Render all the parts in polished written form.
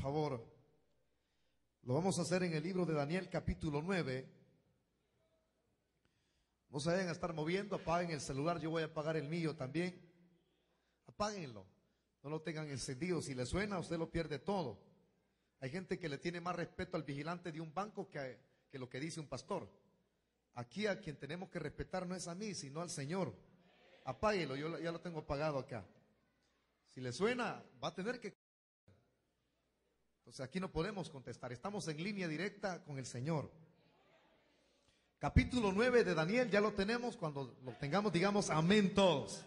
favor. Lo vamos a hacer en el libro de Daniel, capítulo 9. No se vayan a estar moviendo, apaguen el celular, yo voy a apagar el mío también. Apáguenlo, no lo tengan encendido. Si le suena, usted lo pierde todo. Hay gente que le tiene más respeto al vigilante de un banco que lo que dice un pastor. Aquí a quien tenemos que respetar no es a mí, sino al Señor. Apáguelo, yo ya lo tengo apagado acá. Si le suena, va a tener que... Entonces aquí no podemos contestar, estamos en línea directa con el Señor. Capítulo 9 de Daniel, ya lo tenemos. Cuando lo tengamos, digamos amén todos.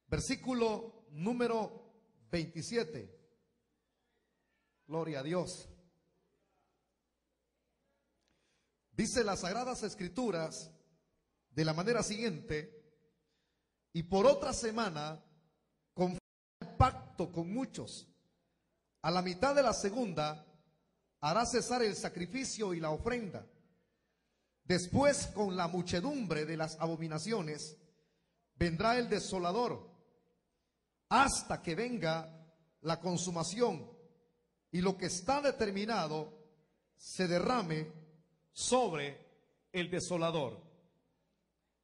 Versículo número 27. Gloria a Dios. Dice las Sagradas Escrituras de la manera siguiente: y por otra semana confirma el pacto con muchos. A la mitad de la segunda hará cesar el sacrificio y la ofrenda. Después, con la muchedumbre de las abominaciones, vendrá el desolador, hasta que venga la consumación y lo que está determinado se derrame sobre el desolador.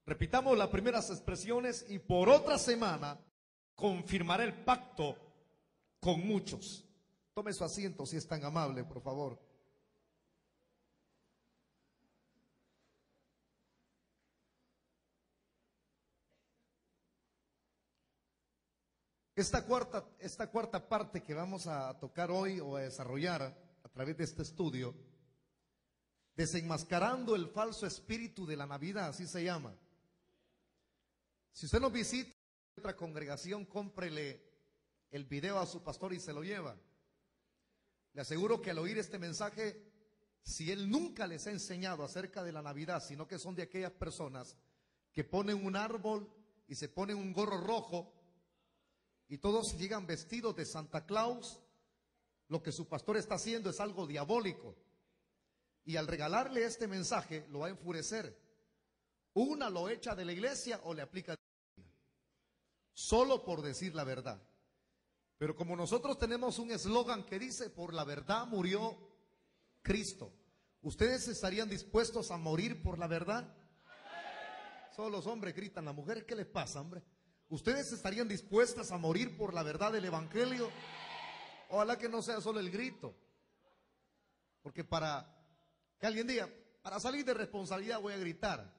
Repitamos las primeras expresiones: y por otra semana confirmará el pacto con muchos. Tome su asiento si es tan amable, por favor. Esta cuarta parte que vamos a tocar hoy o a desarrollar a través de este estudio, desenmascarando el falso espíritu de la Navidad, así se llama. Si usted nos visita en otra congregación, cómprele el video a su pastor y se lo lleva. Le aseguro que al oír este mensaje, si él nunca les ha enseñado acerca de la Navidad, sino que son de aquellas personas que ponen un árbol y se ponen un gorro rojo y todos llegan vestidos de Santa Claus, lo que su pastor está haciendo es algo diabólico. Y al regalarle este mensaje lo va a enfurecer. Una lo echa de la iglesia o le aplica solo por decir la verdad. Pero como nosotros tenemos un eslogan que dice: por la verdad murió Cristo. ¿Ustedes estarían dispuestos a morir por la verdad? Solo los hombres gritan, las mujeres, ¿qué les pasa, hombre? ¿Ustedes estarían dispuestas a morir por la verdad del evangelio? Ojalá que no sea solo el grito. Porque para que alguien diga, para salir de responsabilidad voy a gritar.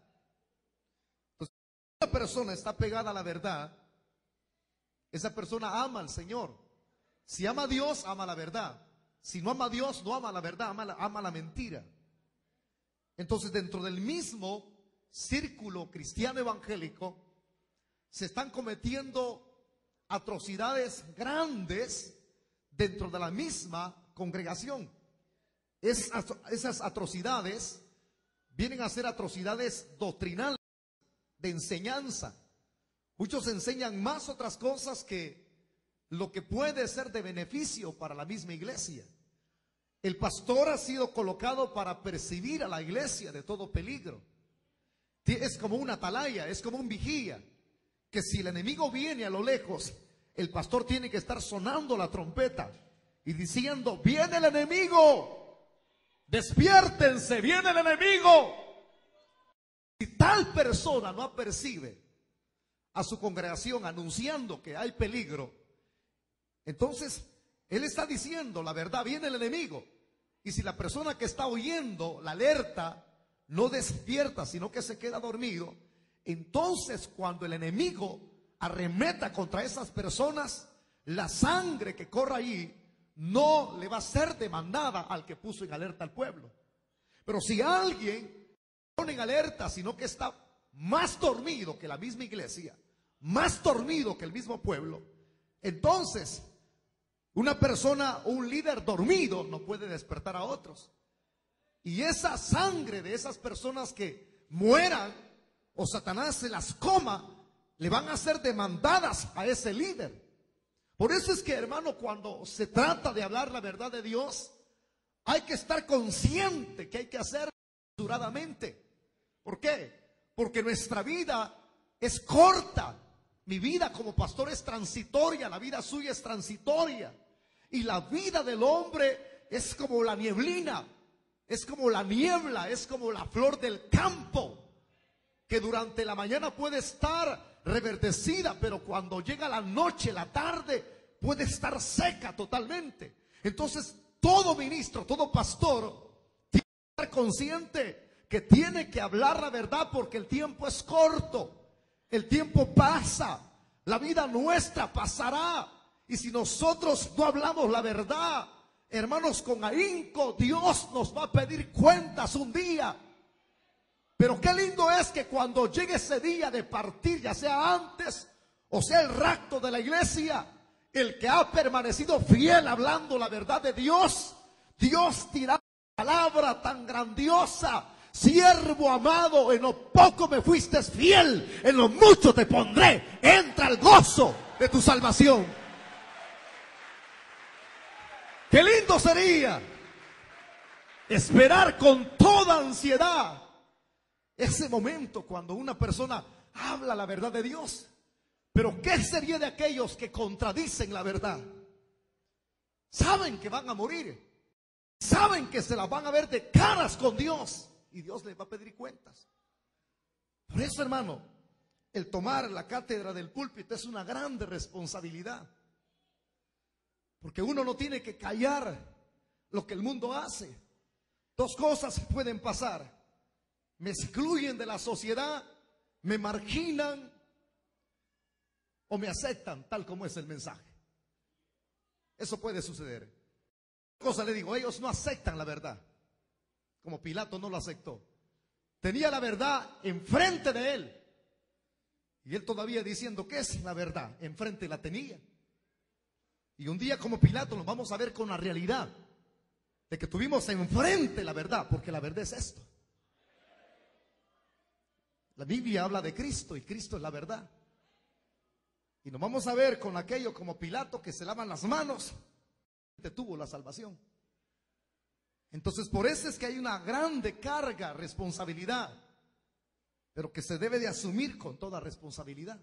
Entonces, si una persona está pegada a la verdad, esa persona ama al Señor. Si ama a Dios, ama la verdad. Si no ama a Dios, no ama la verdad, ama la mentira. Entonces, dentro del mismo círculo cristiano evangélico, se están cometiendo atrocidades grandes dentro de la misma congregación. Esas atrocidades vienen a ser atrocidades doctrinales, de enseñanza. Muchos enseñan más otras cosas que lo que puede ser de beneficio para la misma iglesia. El pastor ha sido colocado para percibir a la iglesia de todo peligro. Es como una atalaya, es como un vigía, que si el enemigo viene a lo lejos, el pastor tiene que estar sonando la trompeta y diciendo: viene el enemigo, despiértense, viene el enemigo. Si tal persona no apercibe a su congregación anunciando que hay peligro, entonces él está diciendo la verdad: viene el enemigo. Y si la persona que está oyendo la alerta no despierta, sino que se queda dormido, entonces cuando el enemigo arremeta contra esas personas, la sangre que corre allí no le va a ser demandada al que puso en alerta al pueblo. Pero si alguien pone en alerta, sino que está más dormido que la misma iglesia, más dormido que el mismo pueblo, entonces una persona o un líder dormido no puede despertar a otros. Y esa sangre de esas personas que mueran o Satanás se las coma, le van a ser demandadas a ese líder. Por eso es que, hermano, cuando se trata de hablar la verdad de Dios, hay que estar consciente que hay que hacerlo mesuradamente. ¿Por qué? Porque nuestra vida es corta. Mi vida como pastor es transitoria, la vida suya es transitoria. Y la vida del hombre es como la nieblina, es como la niebla, es como la flor del campo, que durante la mañana puede estar reverdecida, pero cuando llega la noche, la tarde, puede estar seca totalmente. Entonces, todo ministro, todo pastor tiene que estar consciente que tiene que hablar la verdad, porque el tiempo es corto, el tiempo pasa, la vida nuestra pasará. Y si nosotros no hablamos la verdad, hermanos, con ahínco, Dios nos va a pedir cuentas un día. Pero qué lindo es que cuando llegue ese día de partir, ya sea antes o sea el rapto de la iglesia, el que ha permanecido fiel hablando la verdad de Dios, Dios dirá una palabra tan grandiosa: siervo amado, en lo poco me fuiste fiel, en lo mucho te pondré, entra al gozo de tu salvación. Qué lindo sería esperar con toda ansiedad ese momento cuando una persona habla la verdad de Dios. Pero ¿qué sería de aquellos que contradicen la verdad? Saben que van a morir, saben que se las van a ver de caras con Dios y Dios les va a pedir cuentas. Por eso, hermano, el tomar la cátedra del púlpito es una grande responsabilidad, porque uno no tiene que callar lo que el mundo hace. Dos cosas pueden pasar: me excluyen de la sociedad, me marginan, o me aceptan tal como es el mensaje. Eso puede suceder. Cosa le digo, ellos no aceptan la verdad, como Pilato no lo aceptó. Tenía la verdad enfrente de él, y él todavía diciendo que es la verdad, enfrente la tenía. Y un día como Pilato nos vamos a ver con la realidad de que tuvimos enfrente la verdad, porque la verdad es esto. La Biblia habla de Cristo y Cristo es la verdad. Y nos vamos a ver con aquello como Pilato, que se lavan las manos, que tuvo la salvación. Entonces, por eso es que hay una grande carga, responsabilidad, pero que se debe de asumir con toda responsabilidad.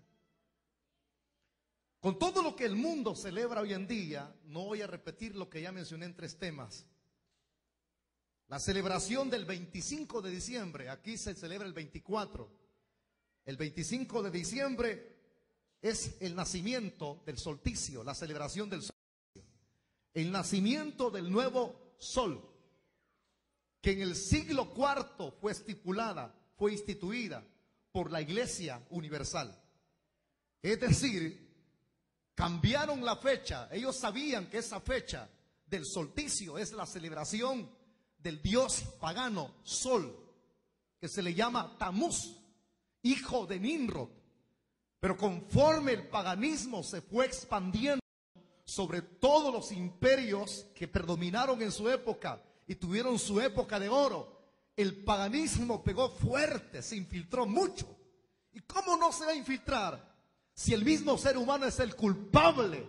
Con todo lo que el mundo celebra hoy en día, no voy a repetir lo que ya mencioné en 3 temas. La celebración del 25 de diciembre, aquí se celebra el 24. El 25 de diciembre es el nacimiento del solsticio, la celebración del solsticio. El nacimiento del nuevo sol, que en el siglo IV fue instituida por la Iglesia Universal. Es decir, cambiaron la fecha. Ellos sabían que esa fecha del solsticio es la celebración del dios pagano Sol, que se le llama Tamuz, hijo de Nimrod. Pero conforme el paganismo se fue expandiendo sobre todos los imperios que predominaron en su época y tuvieron su época de oro, el paganismo pegó fuerte, se infiltró mucho. ¿Y cómo no se va a infiltrar si el mismo ser humano es el culpable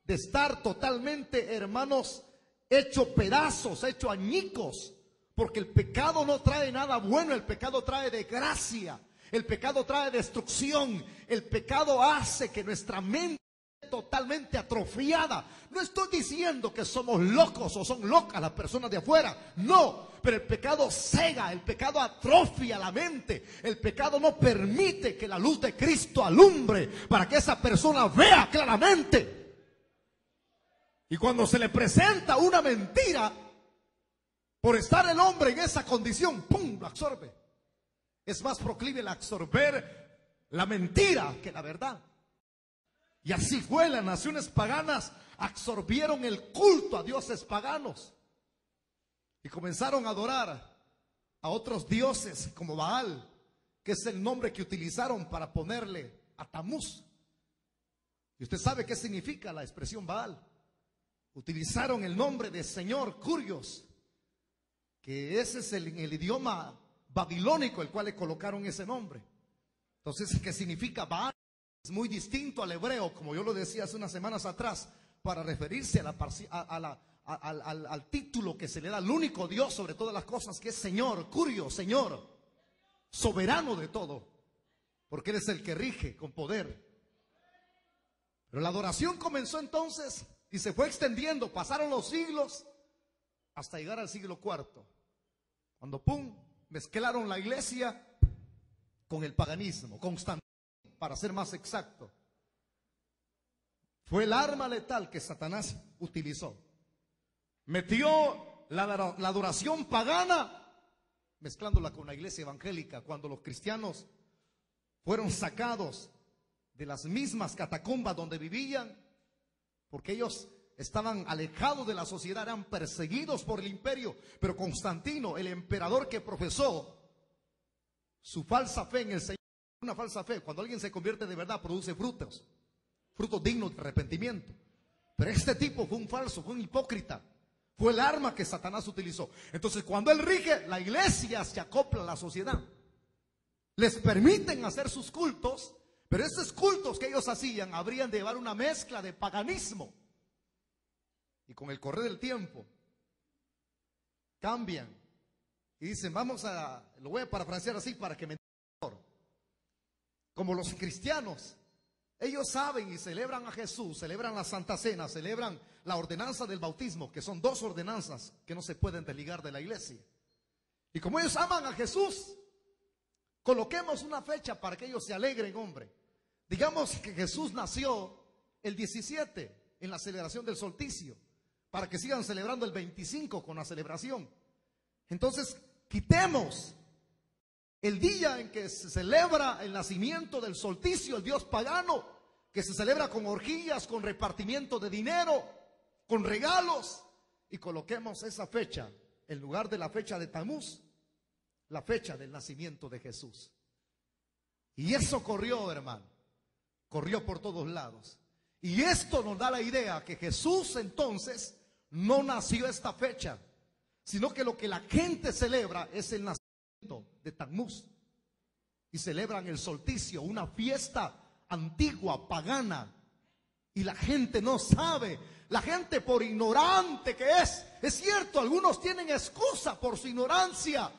de estar totalmente, hermanos, hecho pedazos, hecho añicos? Porque el pecado no trae nada bueno, el pecado trae desgracia, el pecado trae destrucción, el pecado hace que nuestra mente esté totalmente atrofiada. No estoy diciendo que somos locos o son locas las personas de afuera, no, pero el pecado cega, el pecado atrofia la mente, el pecado no permite que la luz de Cristo alumbre para que esa persona vea claramente. Y cuando se le presenta una mentira, por estar el hombre en esa condición, ¡pum!, lo absorbe. Es más proclive a absorber la mentira que la verdad. Y así fue, las naciones paganas absorbieron el culto a dioses paganos y comenzaron a adorar a otros dioses como Baal, que es el nombre que utilizaron para ponerle a Tamuz. Y usted sabe qué significa la expresión Baal. Utilizaron el nombre de Señor Curios, que ese es el idioma babilónico, el cual le colocaron ese nombre. Entonces, ¿qué significa Baal? Es muy distinto al hebreo, como yo lo decía hace unas semanas atrás, para referirse al título que se le da al único Dios sobre todas las cosas, que es Señor, Curio, Señor, soberano de todo, porque Él es el que rige con poder. Pero la adoración comenzó entonces Y se fue extendiendo, pasaron los siglos hasta llegar al siglo IV. Cuando mezclaron la iglesia con el paganismo, Constantino, para ser más exacto. Fue el arma letal que Satanás utilizó. Metió la adoración pagana mezclándola con la iglesia evangélica, cuando los cristianos fueron sacados de las mismas catacumbas donde vivían, porque ellos estaban alejados de la sociedad, eran perseguidos por el imperio. Pero Constantino, el emperador que profesó su falsa fe en el Señor, una falsa fe, cuando alguien se convierte de verdad, produce frutos dignos de arrepentimiento. Pero este tipo fue un falso, fue un hipócrita. Fue el arma que Satanás utilizó. Entonces, cuando él rige, la iglesia se acopla a la sociedad. Les permiten hacer sus cultos, pero esos cultos que ellos hacían habrían de llevar una mezcla de paganismo. Y con el correr del tiempo, cambian y dicen, lo voy a parafrasear así para que me entiendan mejor. Como los cristianos, ellos saben y celebran a Jesús, celebran la Santa Cena, celebran la ordenanza del bautismo, que son 2 ordenanzas que no se pueden desligar de la iglesia. Y como ellos aman a Jesús, coloquemos una fecha para que ellos se alegren, hombre. Digamos que Jesús nació el 17 en la celebración del solsticio, para que sigan celebrando el 25 con la celebración. Entonces, quitemos el día en que se celebra el nacimiento del solsticio, el dios pagano, que se celebra con orgías, con repartimiento de dinero, con regalos, y coloquemos esa fecha en lugar de la fecha de Tamuz, la fecha del nacimiento de Jesús. Y eso corrió, hermano, corrió por todos lados. Y esto nos da la idea que Jesús entonces no nació esta fecha, sino que lo que la gente celebra es el nacimiento de Tamuz. Y celebran el solsticio, una fiesta antigua, pagana. Y la gente no sabe, la gente por ignorante que es cierto, algunos tienen excusa por su ignorancia.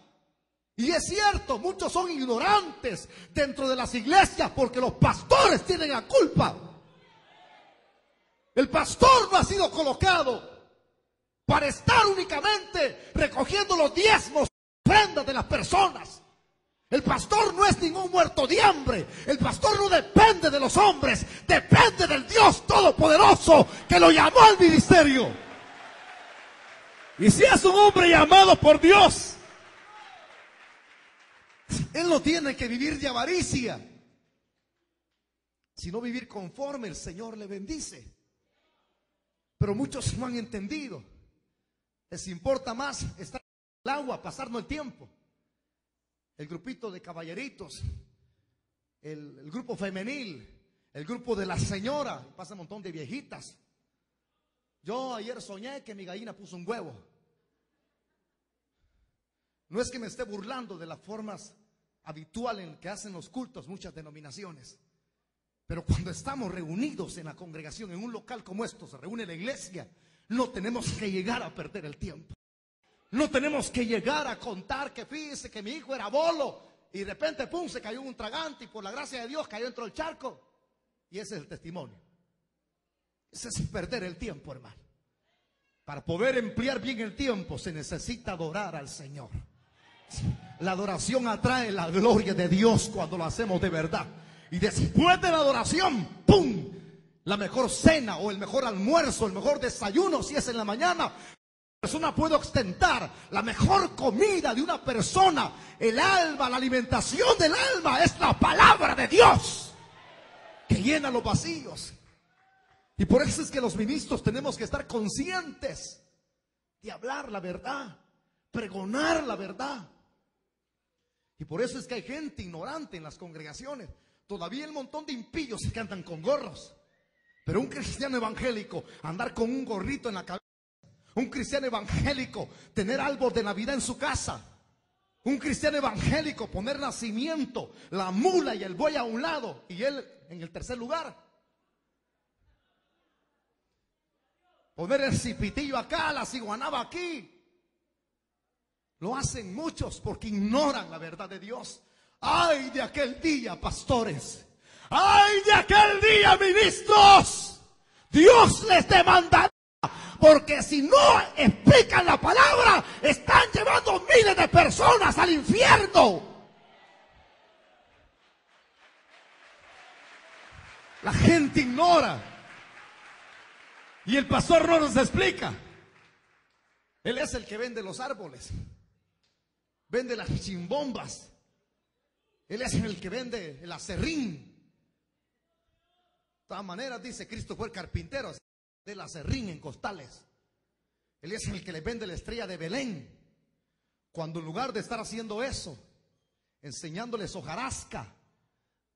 Y es cierto, muchos son ignorantes dentro de las iglesias porque los pastores tienen la culpa. El pastor no ha sido colocado para estar únicamente recogiendo los diezmos, ofrendas de las personas. El pastor no es ningún muerto de hambre. El pastor no depende de los hombres, depende del Dios Todopoderoso que lo llamó al ministerio. Y si es un hombre llamado por Dios, él no tiene que vivir de avaricia, sino vivir conforme el Señor le bendice. Pero muchos no han entendido. Les importa más estar en el agua, pasarnos el tiempo. El grupito de caballeritos, el grupo femenil, el grupo de la señora, pasa un montón de viejitas. Yo ayer soñé que mi gallina puso un huevo. No es que me esté burlando de las formas habituales en que hacen los cultos muchas denominaciones, pero cuando estamos reunidos en la congregación, en un local como esto, se reúne la iglesia, no tenemos que llegar a perder el tiempo. No tenemos que llegar a contar que fíjese que mi hijo era bolo y de repente se cayó un tragante y por la gracia de Dios cayó dentro del charco. Y ese es el testimonio. Ese es perder el tiempo, hermano. Para poder emplear bien el tiempo se necesita adorar al Señor. La adoración atrae la gloria de Dios cuando lo hacemos de verdad. Y después de la adoración, ¡pum!, la mejor cena o el mejor almuerzo, el mejor desayuno, si es en la mañana. Persona puede ostentar la mejor comida de una persona, el alma, la alimentación del alma es la palabra de Dios que llena los vacíos. Y por eso es que los ministros tenemos que estar conscientes de hablar la verdad, pregonar la verdad. Y por eso es que hay gente ignorante en las congregaciones. Todavía hay un montón de impíos que andan con gorros, pero un cristiano evangélico andar con un gorrito en la cabeza. Un cristiano evangélico tener árbol de Navidad en su casa. Un cristiano evangélico poner nacimiento, la mula y el buey a un lado y él en el tercer lugar. Poner el cipitillo acá, la ciguanaba aquí. Lo hacen muchos porque ignoran la verdad de Dios. ¡Ay de aquel día, pastores! ¡Ay de aquel día, ministros! Dios les demandará. Porque si no explican la palabra, están llevando miles de personas al infierno. La gente ignora. Y el pastor no nos explica. Él es el que vende los árboles, vende las chimbombas. Él es el que vende el aserrín. De todas maneras, dice, Cristo fue el carpintero del aserrín en costales. Él es el que le vende la estrella de Belén. Cuando en lugar de estar haciendo eso, enseñándoles hojarasca,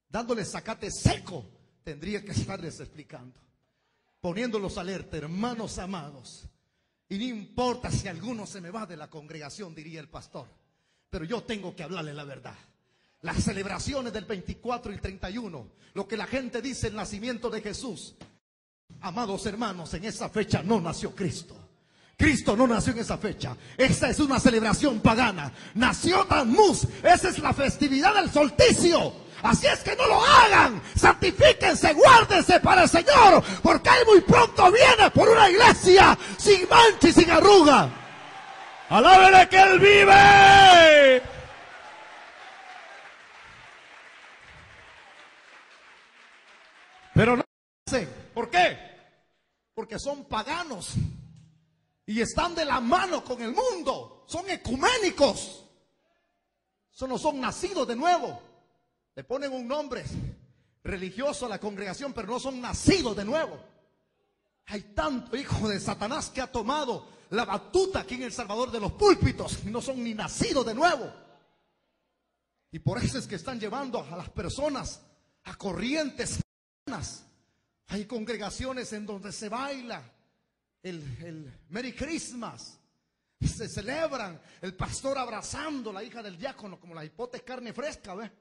dándoles zacate seco, tendría que estarles explicando, poniéndolos alerta, hermanos amados. Y no importa si alguno se me va de la congregación, diría el pastor, pero yo tengo que hablarle la verdad. Las celebraciones del 24 y 31, lo que la gente dice, el nacimiento de Jesús. Amados hermanos, en esa fecha no nació Cristo. Cristo no nació en esa fecha. Esta es una celebración pagana. Nació Tammuz. Esa es la festividad del solsticio. Así es que no lo hagan. Santifíquense, guárdense para el Señor, porque Él muy pronto viene por una iglesia sin mancha y sin arruga. ¡Alábele que Él vive! Pero no hacen. ¿Por qué? Porque son paganos y están de la mano con el mundo. Son ecuménicos. Eso no son nacidos de nuevo. Le ponen un nombre religioso a la congregación, pero no son nacidos de nuevo. Hay tanto hijo de Satanás que ha tomado la batuta aquí en El Salvador de los púlpitos y no son ni nacidos de nuevo. Y por eso es que están llevando a las personas a corrientes. Hay congregaciones en donde se baila el Merry Christmas. Se celebran el pastor abrazando a la hija del diácono como la hipote carne fresca, ¿ve?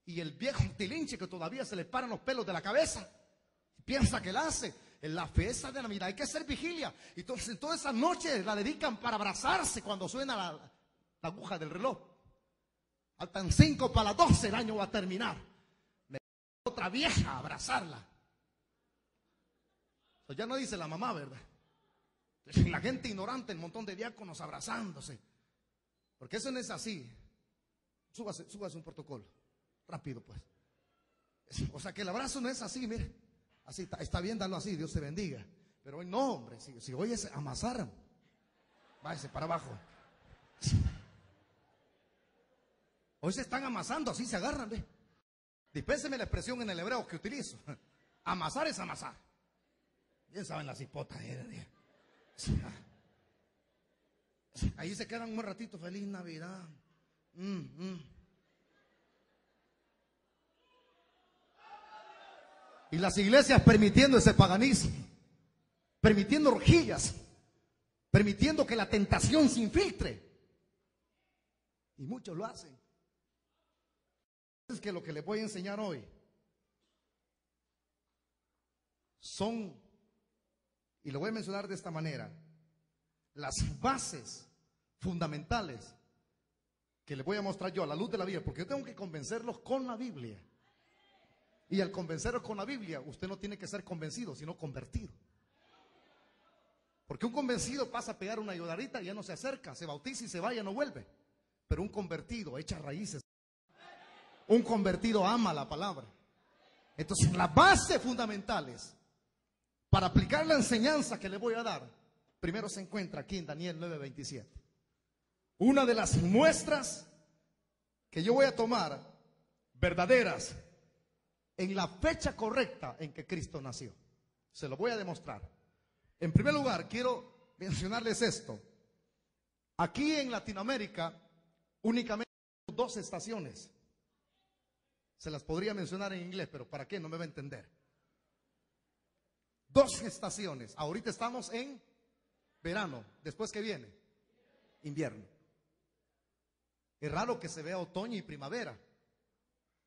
Y el viejo tilinche que todavía se le paran los pelos de la cabeza y piensa que la hace en la fiesta de Navidad. Hay que hacer vigilia. Y entonces toda esa noche la dedican para abrazarse cuando suena la aguja del reloj. Faltan 5 para las 12, el año va a terminar. Me otra vieja a abrazarla. Pues ya no dice la mamá, ¿verdad? La gente ignorante, un montón de diáconos abrazándose. Porque eso no es así. Súbase un protocolo. Rápido, pues. O sea que el abrazo no es así, mire. Así está bien, darlo así, Dios te bendiga. Pero hoy no, hombre. Si hoy es amasar, váyase para abajo. Hoy se están amasando, así se agarran, ¿ve? Dispénseme la expresión en el hebreo que utilizo. Amasar es amasar. Bien saben las hipotas. Ahí se quedan un ratito. Feliz Navidad. Y las iglesias permitiendo ese paganismo, permitiendo orgías, permitiendo que la tentación se infiltre. Y muchos lo hacen. Es que lo que les voy a enseñar hoy son, y lo voy a mencionar de esta manera, las bases fundamentales que les voy a mostrar yo a la luz de la Biblia, porque yo tengo que convencerlos con la Biblia. Y al convencerlos con la Biblia, usted no tiene que ser convencido, sino convertido. Porque un convencido pasa a pegar una lloradita y ya no se acerca, se bautiza y se va, ya no vuelve. Pero un convertido echa raíces. Un convertido ama la palabra. Entonces, las bases fundamentales para aplicar la enseñanza que le voy a dar, primero se encuentra aquí en Daniel 9:27. Una de las muestras que yo voy a tomar, verdaderas, en la fecha correcta en que Cristo nació. Se lo voy a demostrar. En primer lugar, quiero mencionarles esto. Aquí en Latinoamérica, únicamente 2 estaciones. Se las podría mencionar en inglés, pero ¿para qué? No me va a entender. 2 estaciones. Ahorita estamos en verano. ¿Después qué viene? Invierno. Es raro que se vea otoño y primavera.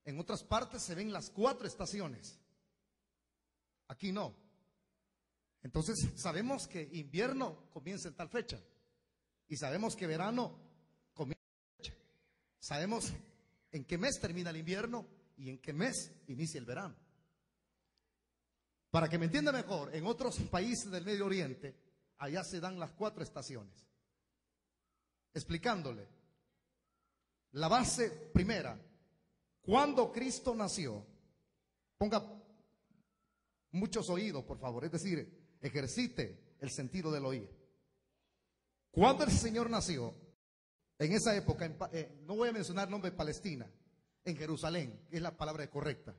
En otras partes se ven las 4 estaciones. Aquí no. Entonces sabemos que invierno comienza en tal fecha. Y sabemos que verano comienza en tal fecha. Sabemos en qué mes termina el invierno y en qué mes inicia el verano. Para que me entienda mejor, en otros países del Medio Oriente, allá se dan las 4 estaciones. Explicándole. La base primera, cuando Cristo nació, ponga muchos oídos, por favor, es decir, ejercite el sentido del oír. Cuando el Señor nació, en esa época, no voy a mencionar nombre de Palestina, en Jerusalén, que es la palabra correcta.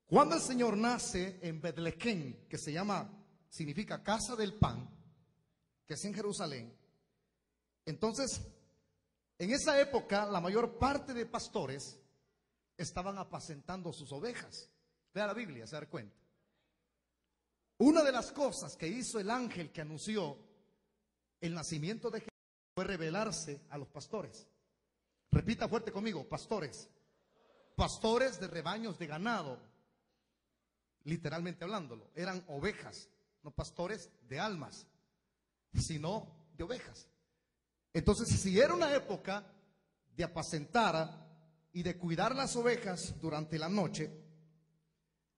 Cuando el Señor nace en Betlehem, que significa casa del pan, que es en Jerusalén, entonces, en esa época, la mayor parte de pastores estaban apacentando sus ovejas. Lea la Biblia, se da cuenta. Una de las cosas que hizo el ángel que anunció el nacimiento de Jesús fue revelarse a los pastores. Repita fuerte conmigo, pastores. Pastores de rebaños de ganado, literalmente hablándolo. Eran ovejas, no pastores de almas, sino de ovejas. Entonces, si era una época de apacentar y de cuidar las ovejas durante la noche,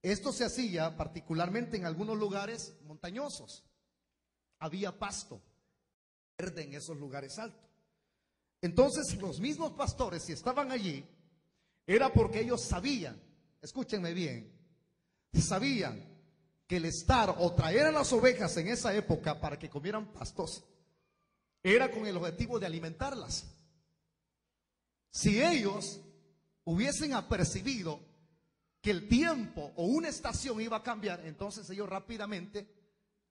esto se hacía particularmente en algunos lugares montañosos. Había pasto verde en esos lugares altos. Entonces, los mismos pastores, si estaban allí, era porque ellos sabían, escúchenme bien, sabían que el estar o traer a las ovejas en esa época para que comieran pastos era con el objetivo de alimentarlas. Si ellos hubiesen apercibido que el tiempo o una estación iba a cambiar, entonces ellos rápidamente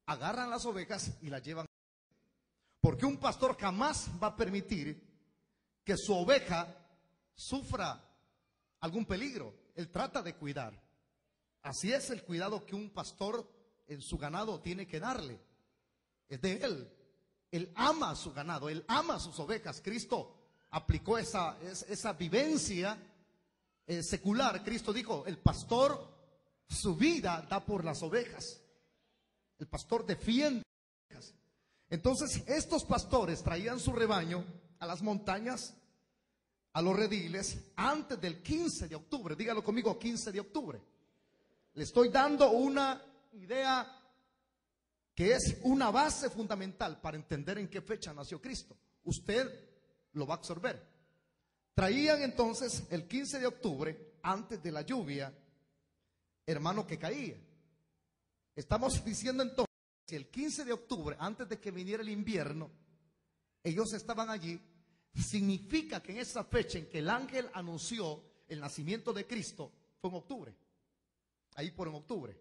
agarran las ovejas y las llevan. Porque un pastor jamás va a permitir que su oveja sufra algún peligro. Él trata de cuidar. Así es el cuidado que un pastor en su ganado tiene que darle. Es de él. Él ama a su ganado, él ama a sus ovejas. Cristo aplicó esa vivencia secular. Cristo dijo, el pastor su vida da por las ovejas. El pastor defiende las ovejas. Entonces estos pastores traían su rebaño a las montañas, a los rediles, antes del 15 de octubre. Dígalo conmigo, 15 de octubre. Le estoy dando una idea que es una base fundamental para entender en qué fecha nació Cristo. Usted lo va a absorber. Traían entonces el 15 de octubre, antes de la lluvia, hermano, que caía. Estamos diciendo entonces, si el 15 de octubre, antes de que viniera el invierno, ellos estaban allí, significa que en esa fecha en que el ángel anunció el nacimiento de Cristo, fue en octubre. Ahí por en octubre.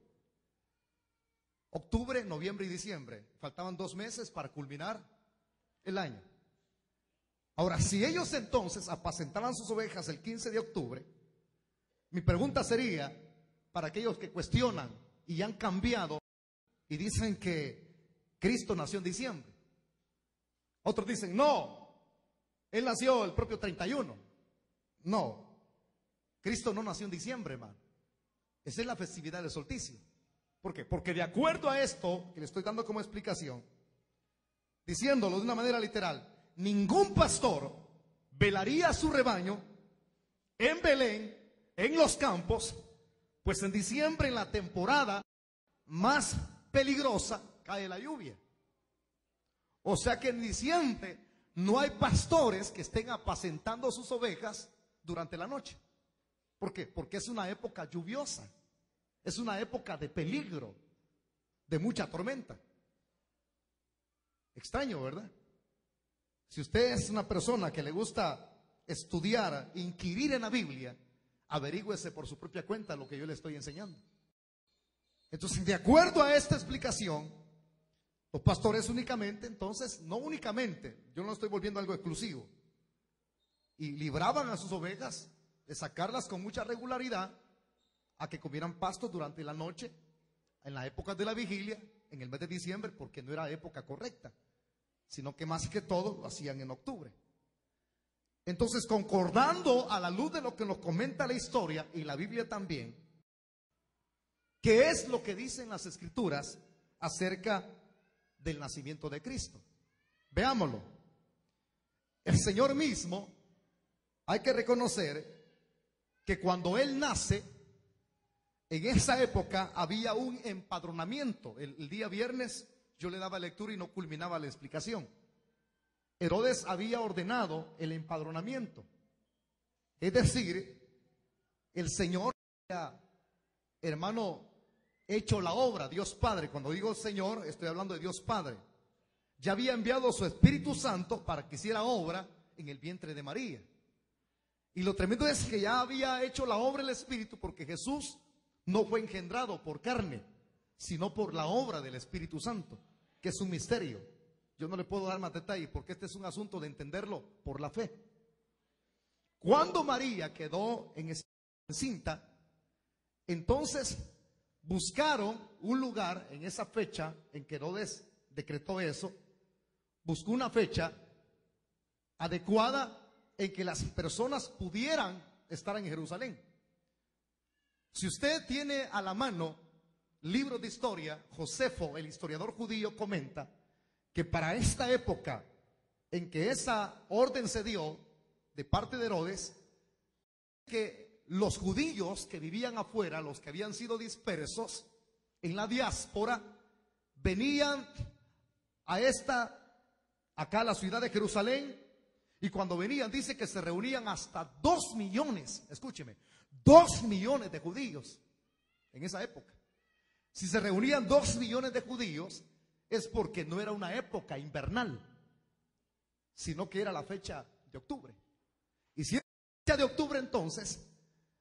Octubre, noviembre y diciembre. Faltaban 2 meses para culminar el año. Ahora, si ellos entonces apacentaban sus ovejas el 15 de octubre, mi pregunta sería, para aquellos que cuestionan y han cambiado y dicen que Cristo nació en diciembre. Otros dicen, no, Él nació el propio 31. No, Cristo no nació en diciembre, hermano. Esa es la festividad del solsticio. ¿Por qué? Porque de acuerdo a esto que le estoy dando como explicación, diciéndolo de una manera literal, ningún pastor velaría a su rebaño en Belén, en los campos, pues en diciembre, en la temporada más peligrosa, cae la lluvia. O sea que en diciembre no hay pastores que estén apacentando sus ovejas durante la noche. ¿Por qué? Porque es una época lluviosa. Es una época de peligro, de mucha tormenta. Extraño, ¿verdad? Si usted es una persona que le gusta estudiar, inquirir en la Biblia, averígüese por su propia cuenta lo que yo le estoy enseñando. Entonces, de acuerdo a esta explicación, los pastores únicamente, entonces, no únicamente, yo no estoy volviendo algo exclusivo, y libraban a sus ovejas de sacarlas con mucha regularidad a que comieran pasto durante la noche, en la época de la vigilia, en el mes de diciembre, porque no era época correcta, sino que más que todo lo hacían en octubre. Entonces, concordando a la luz de lo que nos comenta la historia y la Biblia también, ¿qué es lo que dicen las Escrituras acerca del nacimiento de Cristo? Veámoslo. El Señor mismo, hay que reconocer que cuando Él nace, En esa época había un empadronamiento. El día viernes yo le daba lectura y no culminaba la explicación. Herodes había ordenado el empadronamiento. Es decir, el Señor había, hermano, hecho la obra, Dios Padre. Cuando digo Señor, estoy hablando de Dios Padre. Ya había enviado su Espíritu Santo para que hiciera obra en el vientre de María. Y lo tremendo es que ya había hecho la obra el Espíritu, porque Jesús no fue engendrado por carne, sino por la obra del Espíritu Santo, que es un misterio. Yo no le puedo dar más detalles porque este es un asunto de entenderlo por la fe. Cuando María quedó encinta, entonces buscaron un lugar en esa fecha en que Herodes decretó eso. Buscó una fecha adecuada en que las personas pudieran estar en Jerusalén. Si usted tiene a la mano libros de historia, Josefo, el historiador judío, comenta que para esta época en que esa orden se dio de parte de Herodes, que los judíos que vivían afuera, los que habían sido dispersos en la diáspora, venían acá a la ciudad de Jerusalén, y cuando venían dice que se reunían hasta 2 millones, escúcheme, 2 millones de judíos en esa época. Si se reunían 2 millones de judíos, es porque no era una época invernal, sino que era la fecha de octubre. Y si era la fecha de octubre, entonces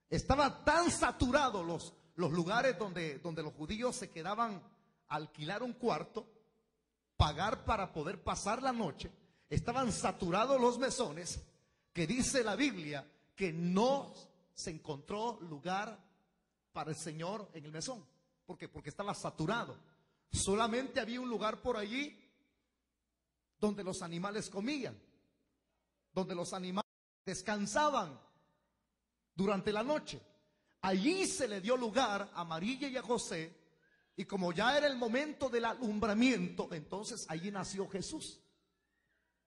estaban tan saturados los lugares donde los judíos se quedaban a alquilar un cuarto, pagar para poder pasar la noche. Estaban saturados los mesones, que dice la Biblia que no se encontró lugar para el Señor en el mesón. ¿Por qué? Porque estaba saturado. Solamente había un lugar por allí donde los animales comían, donde los animales descansaban durante la noche. Allí se le dio lugar a María y a José, y como ya era el momento del alumbramiento, entonces allí nació Jesús.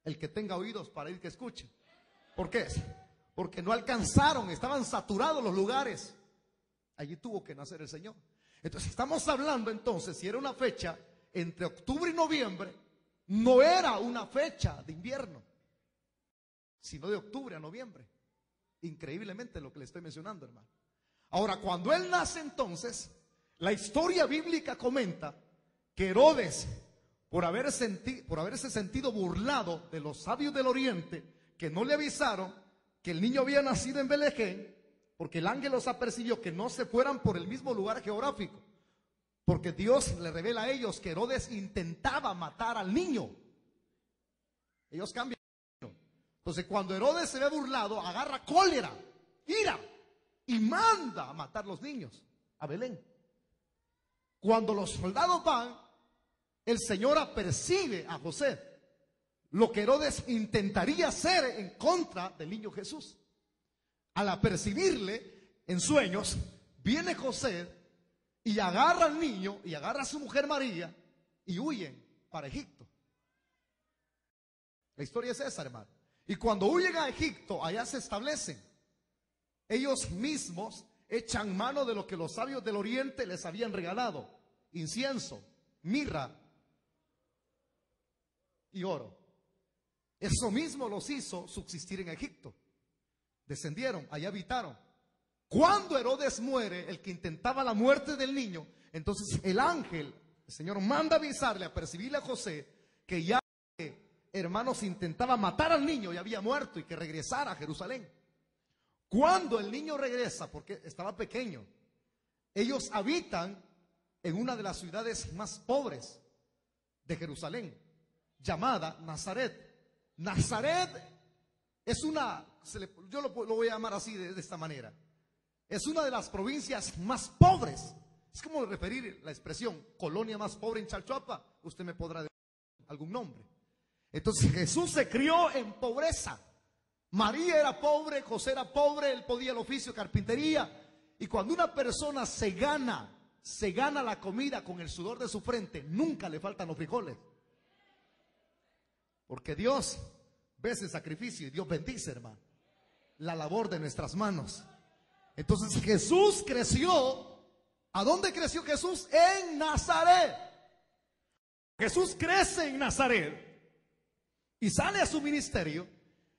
El que tenga oídos para ir que escuche. ¿Por qué? Porque no alcanzaron, estaban saturados los lugares. Allí tuvo que nacer el Señor. Entonces estamos hablando entonces, si era una fecha entre octubre y noviembre, no era una fecha de invierno, sino de octubre a noviembre. Increíblemente lo que le estoy mencionando, hermano. Ahora, cuando él nace entonces, la historia bíblica comenta que Herodes, por haberse sentido burlado de los sabios del oriente, que no le avisaron que el niño había nacido en Belén, porque el ángel los apercibió que no se fueran por el mismo lugar geográfico, porque Dios le revela a ellos que Herodes intentaba matar al niño. Ellos cambian. Entonces, cuando Herodes se ve burlado, agarra cólera, ira, y manda a matar los niños a Belén. Cuando los soldados van, el Señor apercibe a José lo que Herodes intentaría hacer en contra del niño Jesús. Al apercibirle en sueños, viene José y agarra al niño y agarra a su mujer María y huyen para Egipto. La historia es esa, hermano. Y cuando huyen a Egipto, allá se establecen. Ellos mismos echan mano de lo que los sabios del oriente les habían regalado: incienso, mirra y oro. Eso mismo los hizo subsistir en Egipto. Descendieron, allá habitaron. Cuando Herodes muere, el que intentaba la muerte del niño, entonces el ángel, el Señor manda avisarle, a percibirle a José, que ya, hermanos, intentaba matar al niño y había muerto y que regresara a Jerusalén. Cuando el niño regresa, porque estaba pequeño, ellos habitan en una de las ciudades más pobres de Jerusalén, llamada Nazaret. Nazaret es yo lo voy a llamar así de esta manera. Es una de las provincias más pobres. Es como referir la expresión colonia más pobre en Chalchuapa. Usted me podrá decir algún nombre. Entonces Jesús se crió en pobreza. María era pobre, José era pobre, él podía el oficio de carpintería. Y cuando una persona se gana la comida con el sudor de su frente, nunca le faltan los frijoles. Porque Dios ve ese sacrificio y Dios bendice, hermano, la labor de nuestras manos. Entonces Jesús creció ¿A dónde creció Jesús? En Nazaret. Jesús crece en Nazaret Y sale a su ministerio.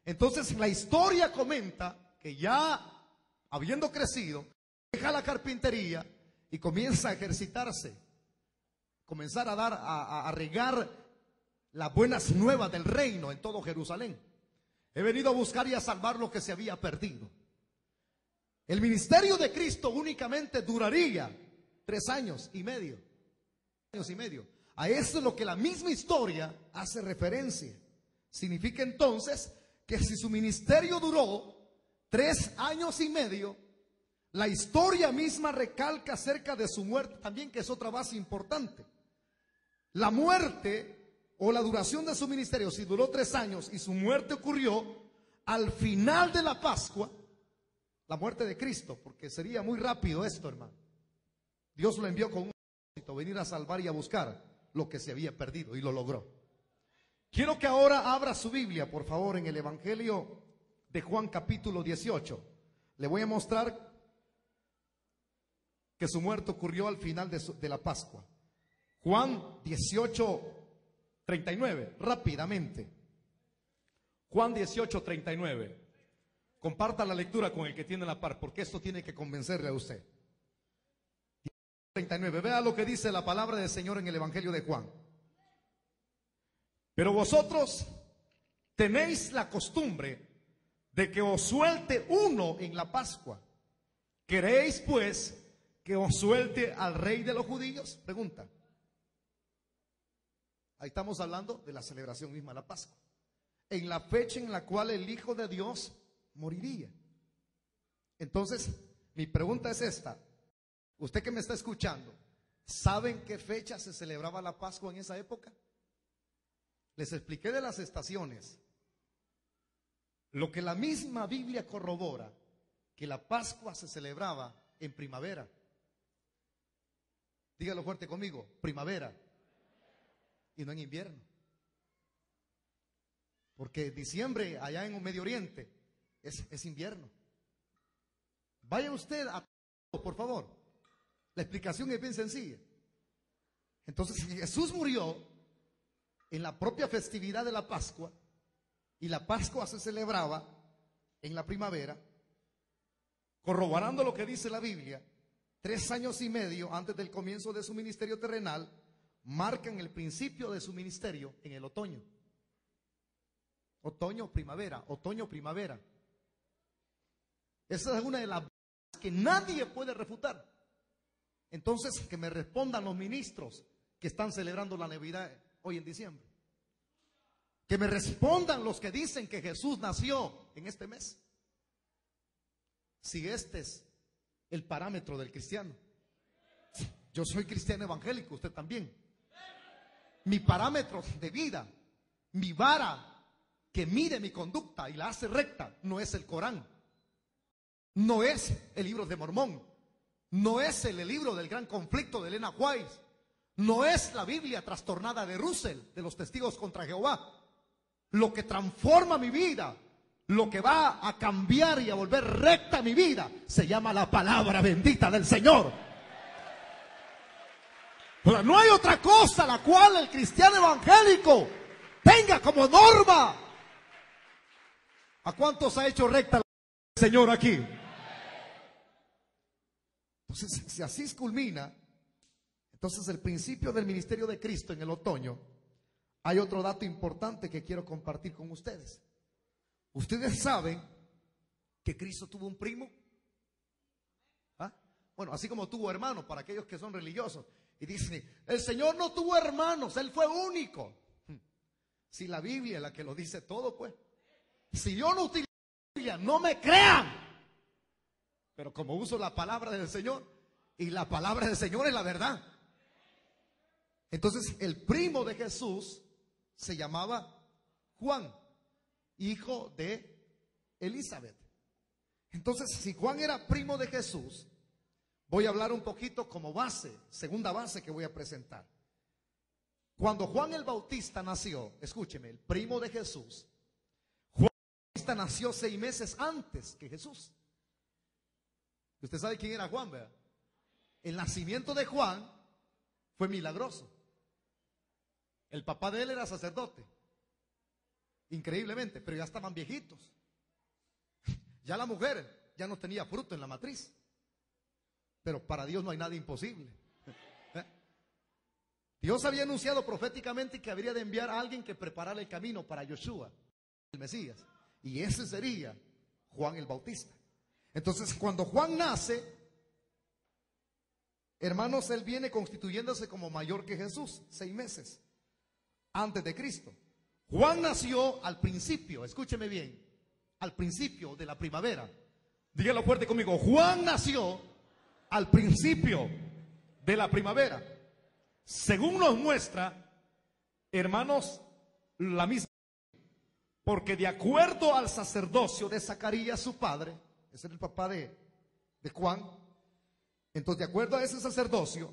Entonces la historia comenta que ya habiendo crecido, deja la carpintería y comienza a ejercitarse. Comenzar a regar las buenas nuevas del reino en todo Jerusalén. He venido a buscar y a salvar lo que se había perdido. El ministerio de Cristo únicamente duraría 3 años y medio. A eso es lo que la misma historia hace referencia. Significa entonces que si su ministerio duró 3 años y medio, la historia misma recalca acerca de su muerte también, que es otra base importante. La muerte o la duración de su ministerio, si duró 3 años y su muerte ocurrió al final de la Pascua, la muerte de Cristo, porque sería muy rápido esto, hermano. Dios lo envió con un propósito, venir a salvar y a buscar lo que se había perdido, y lo logró. Quiero que ahora abra su Biblia, por favor, en el Evangelio de Juan capítulo 18. Le voy a mostrar que su muerte ocurrió al final de la Pascua. Juan 18:39, rápidamente. Juan 18:39. Comparta la lectura con el que tiene la par, porque esto tiene que convencerle a usted. 39, vea lo que dice la palabra del Señor en el Evangelio de Juan. Pero vosotros tenéis la costumbre de que os suelte uno en la Pascua. ¿Queréis pues que os suelte al rey de los judíos? Pregunta. Ahí estamos hablando de la celebración misma de la Pascua, en la fecha en la cual el Hijo de Dios moriría. Entonces, mi pregunta es esta. Usted que me está escuchando, ¿sabe en qué fecha se celebraba la Pascua en esa época? Les expliqué de las estaciones. Lo que la misma Biblia corrobora, que la Pascua se celebraba en primavera. Dígalo fuerte conmigo, primavera. Y no en invierno. Porque diciembre allá en el Medio Oriente es invierno. Vaya usted a, por favor. La explicación es bien sencilla. Entonces, si Jesús murió en la propia festividad de la Pascua, y la Pascua se celebraba en la primavera, corroborando lo que dice la Biblia, 3 años y medio antes del comienzo de su ministerio terrenal, marcan el principio de su ministerio en el otoño. Otoño, primavera, otoño, primavera. Esa es una de las que nadie puede refutar. Entonces, que me respondan los ministros que están celebrando la Navidad hoy en diciembre. Que me respondan los que dicen que Jesús nació en este mes. Si este es el parámetro del cristiano. Yo soy cristiano evangélico, usted también. Mi parámetro de vida, mi vara que mide mi conducta y la hace recta, no es el Corán, no es el libro de Mormón, no es el libro del gran conflicto de Elena White, no es la Biblia trastornada de Russell, de los testigos contra Jehová. Lo que transforma mi vida, lo que va a cambiar y a volver recta mi vida, se llama la palabra bendita del Señor. Pero no hay otra cosa la cual el cristiano evangélico tenga como norma. ¿A cuántos ha hecho recta el Señor aquí? Entonces, si así culmina, entonces el principio del ministerio de Cristo en el otoño, hay otro dato importante que quiero compartir con ustedes. Ustedes saben que Cristo tuvo un primo. ¿Ah? Bueno, así como tuvo hermanos para aquellos que son religiosos. Y dicen, el Señor no tuvo hermanos, Él fue único. Si la Biblia es la que lo dice todo, pues. Si yo no utilizo la Biblia, no me crean. Pero como uso la palabra del Señor, y la palabra del Señor es la verdad. Entonces, el primo de Jesús se llamaba Juan, hijo de Elizabeth. Entonces, si Juan era primo de Jesús, voy a hablar un poquito como base, segunda base que voy a presentar. Cuando Juan el Bautista nació, escúcheme, el primo de Jesús, Juan el Bautista nació 6 meses antes que Jesús. Usted sabe quién era Juan, ¿verdad? El nacimiento de Juan fue milagroso. El papá de él era sacerdote. Increíblemente, pero ya estaban viejitos. Ya la mujer ya no tenía fruto en la matriz. Pero para Dios no hay nada imposible. Dios había anunciado proféticamente que habría de enviar a alguien que preparara el camino para Yoshua, el Mesías. Y ese sería Juan el Bautista. Entonces, cuando Juan nace, hermanos, él viene constituyéndose como mayor que Jesús, 6 meses antes de Cristo. Juan nació al principio, escúcheme bien, al principio de la primavera. Dígalo fuerte conmigo. Juan nació al principio de la primavera. Según nos muestra, hermanos, la misma. Porque de acuerdo al sacerdocio De Zacarías, su padre, ese era el papá de Juan. Entonces, de acuerdo a ese sacerdocio,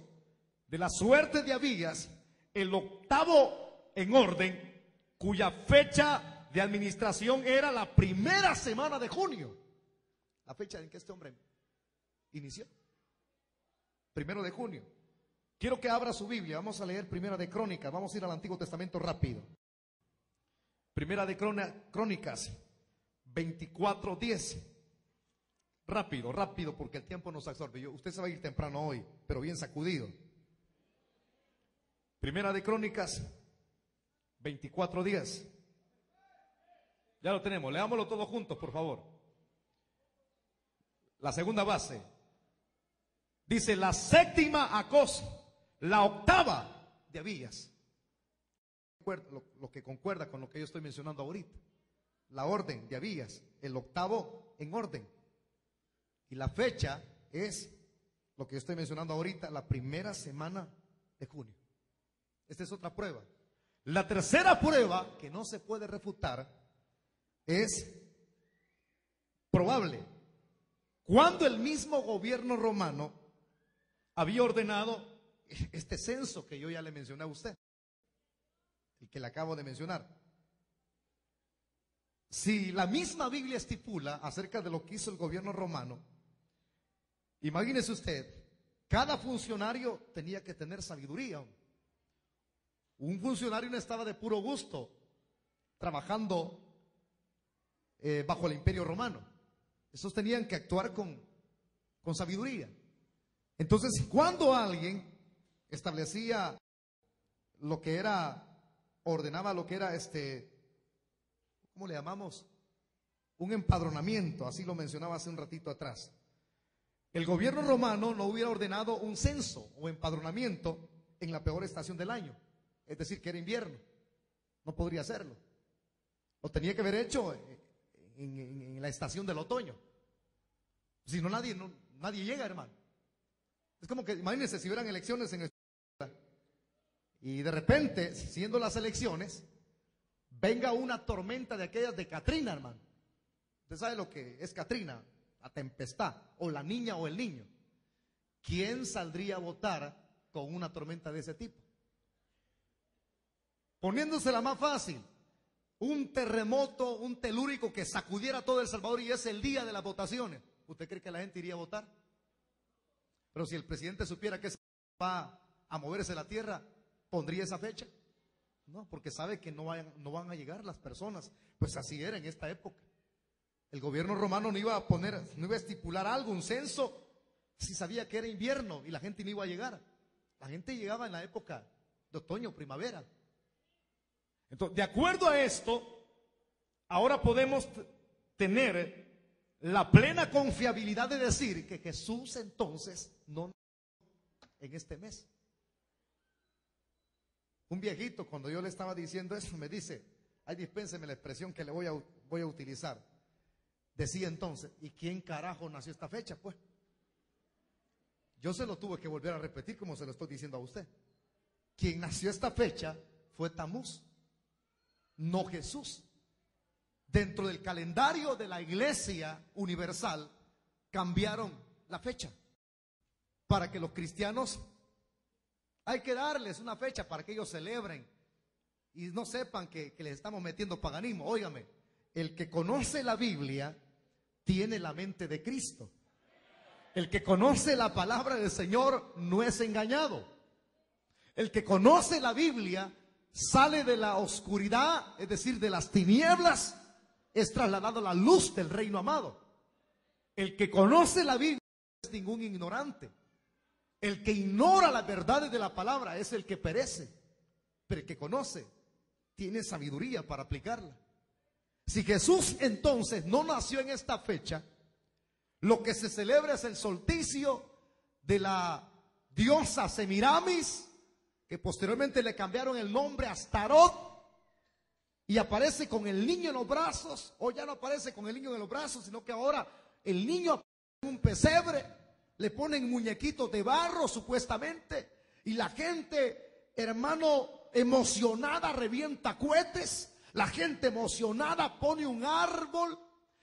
de la suerte de Abías, el octavo en orden, cuya fecha de administración era la primera semana de junio, la fecha en que este hombre inició, 1 de junio. Quiero que abra su Biblia, vamos a leer Primera de Crónicas, vamos a ir al Antiguo Testamento rápido. Primera de Crónicas 24:10. Rápido, rápido, porque el tiempo nos absorbe. Usted se va a ir temprano hoy, pero bien sacudido. Primera de Crónicas 24:10. Ya lo tenemos, leámoslo todos juntos, por favor. La segunda base. Dice la séptima acos, la octava de Abías. Lo que concuerda con lo que yo estoy mencionando ahorita. La orden de Abías, el octavo en orden. Y la fecha es lo que yo estoy mencionando ahorita, la primera semana de junio. Esta es otra prueba. La tercera prueba, que no se puede refutar, es probable. Cuando el mismo gobierno romano había ordenado este censo que yo ya le mencioné a usted, el que le acabo de mencionar. Si la misma Biblia estipula acerca de lo que hizo el gobierno romano, imagínese usted, cada funcionario tenía que tener sabiduría. Un funcionario no estaba de puro gusto trabajando bajo el imperio romano. Esos tenían que actuar con sabiduría. Entonces, cuando alguien establecía lo que era, ordenaba lo que era ¿cómo le llamamos? Un empadronamiento, así lo mencionaba hace un ratito atrás. El gobierno romano no hubiera ordenado un censo o empadronamiento en la peor estación del año, es decir, que era invierno. No podría hacerlo. Lo tenía que haber hecho en la estación del otoño. Si no, nadie llega, hermano. Es como que, imagínense, si hubieran elecciones en y de repente, siendo las elecciones, venga una tormenta de aquellas de Katrina, hermano. Usted sabe lo que es Katrina, la tempestad, o la niña o el niño. ¿Quién saldría a votar con una tormenta de ese tipo? Poniéndosela más fácil, un terremoto, un telúrico que sacudiera todo El Salvador y es el día de las votaciones. ¿Usted cree que la gente iría a votar? Pero si el presidente supiera que va a moverse la tierra, ¿pondría esa fecha? No, porque sabe que no van a llegar las personas. Pues así era en esta época. El gobierno romano no iba a estipular algo, un censo, si sabía que era invierno y la gente no iba a llegar. La gente llegaba en la época de otoño, primavera. Entonces, de acuerdo a esto, ahora podemos tener la plena confiabilidad de decir que Jesús entonces no en este mes. Un viejito, cuando yo le estaba diciendo eso, me dice, ay, dispénseme la expresión que le voy a utilizar. Decía entonces, ¿y quién carajo nació esta fecha? Pues yo se lo tuve que volver a repetir como se lo estoy diciendo a usted. Quien nació esta fecha fue Tamuz, no Jesús. Dentro del calendario de la Iglesia Universal cambiaron la fecha para que los cristianos, hay que darles una fecha para que ellos celebren y no sepan que les estamos metiendo paganismo. Óigame, el que conoce la Biblia tiene la mente de Cristo. El que conoce la palabra del Señor no es engañado. El que conoce la Biblia sale de la oscuridad, es decir, de las tinieblas, es trasladado a la luz del reino amado. El que conoce la Biblia no es ningún ignorante. El que ignora las verdades de la palabra es el que perece. Pero el que conoce tiene sabiduría para aplicarla. Si Jesús entonces no nació en esta fecha, lo que se celebra es el solsticio de la diosa Semiramis, que posteriormente le cambiaron el nombre a Astarot, y aparece con el niño en los brazos, o ya no aparece con el niño en los brazos, sino que ahora el niño aparece en un pesebre, le ponen muñequitos de barro supuestamente, y la gente, hermano, emocionada revienta cohetes, la gente emocionada pone un árbol,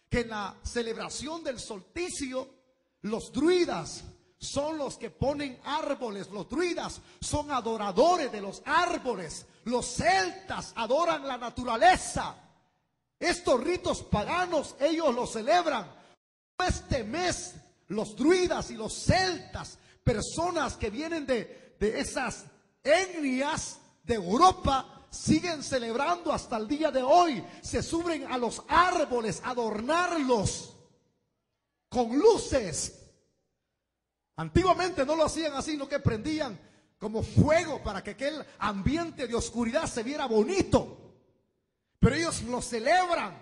que en la celebración del solsticio, los druidas son los que ponen árboles. Los druidas son adoradores de los árboles. Los celtas adoran la naturaleza. Estos ritos paganos ellos los celebran. Este mes los druidas y los celtas, personas que vienen de esas etnias de Europa, siguen celebrando hasta el día de hoy. Se suben a los árboles a adornarlos con luces. Antiguamente no lo hacían así, no, que prendían como fuego para que aquel ambiente de oscuridad se viera bonito. Pero ellos lo celebran,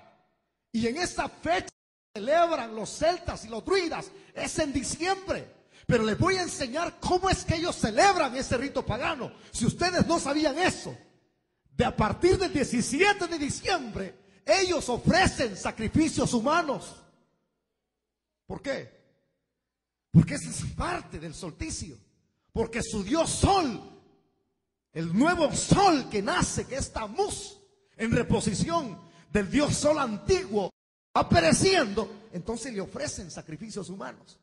y en esta fecha celebran los celtas y los druidas, es en diciembre. Pero les voy a enseñar cómo es que ellos celebran ese rito pagano. Si ustedes no sabían eso, de a partir del 17 de diciembre, ellos ofrecen sacrificios humanos. ¿Por qué? Porque esa es parte del solsticio. Porque su dios Sol, el nuevo Sol que nace, que es Tamuz, en reposición del dios Sol antiguo, va pereciendo. Entonces le ofrecen sacrificios humanos.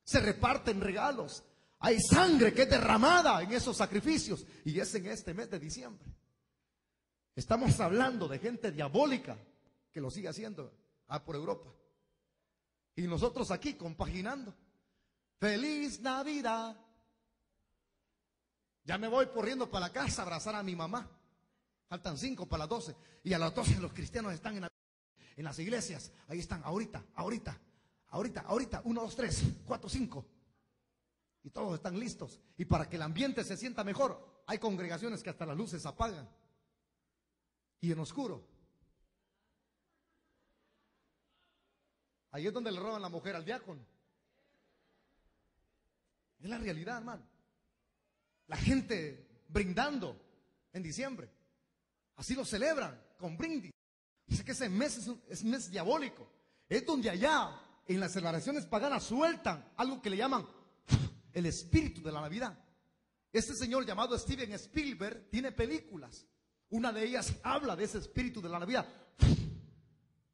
Se reparten regalos. Hay sangre que es derramada en esos sacrificios. Y es en este mes de diciembre. Estamos hablando de gente diabólica que lo sigue haciendo por Europa. Y nosotros aquí compaginando. Feliz Navidad. Ya me voy corriendo para la casa a abrazar a mi mamá. Faltan 5 para las 12. Y a las 12 los cristianos están en las iglesias. Ahí están, ahorita. 1, 2, 3, 4, 5. Y todos están listos. Y para que el ambiente se sienta mejor, hay congregaciones que hasta las luces apagan. Y en oscuro. Ahí es donde le roban la mujer al diácono. Es la realidad, hermano. La gente brindando en diciembre. Así lo celebran, con brindis. Dice que ese mes es un mes diabólico. Es donde allá, en las celebraciones paganas, sueltan algo que le llaman el espíritu de la Navidad. Este señor llamado Steven Spielberg tiene películas. Una de ellas habla de ese espíritu de la Navidad.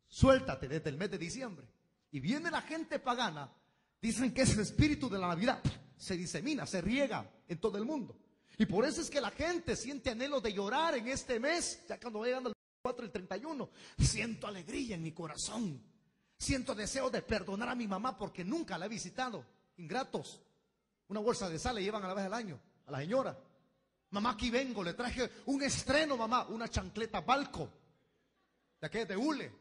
Suéltate desde el mes de diciembre. Y viene la gente pagana. Dicen que ese espíritu de la Navidad se disemina, se riega en todo el mundo. Y por eso es que la gente siente anhelo de llorar en este mes. Ya cuando va llegando el 24 y el 31, siento alegría en mi corazón. Siento deseo de perdonar a mi mamá porque nunca la he visitado. Ingratos. Una bolsa de sal le llevan a la vez al año a la señora. Mamá, aquí vengo, le traje un estreno, mamá, una chancleta Balco, de aquella de hule.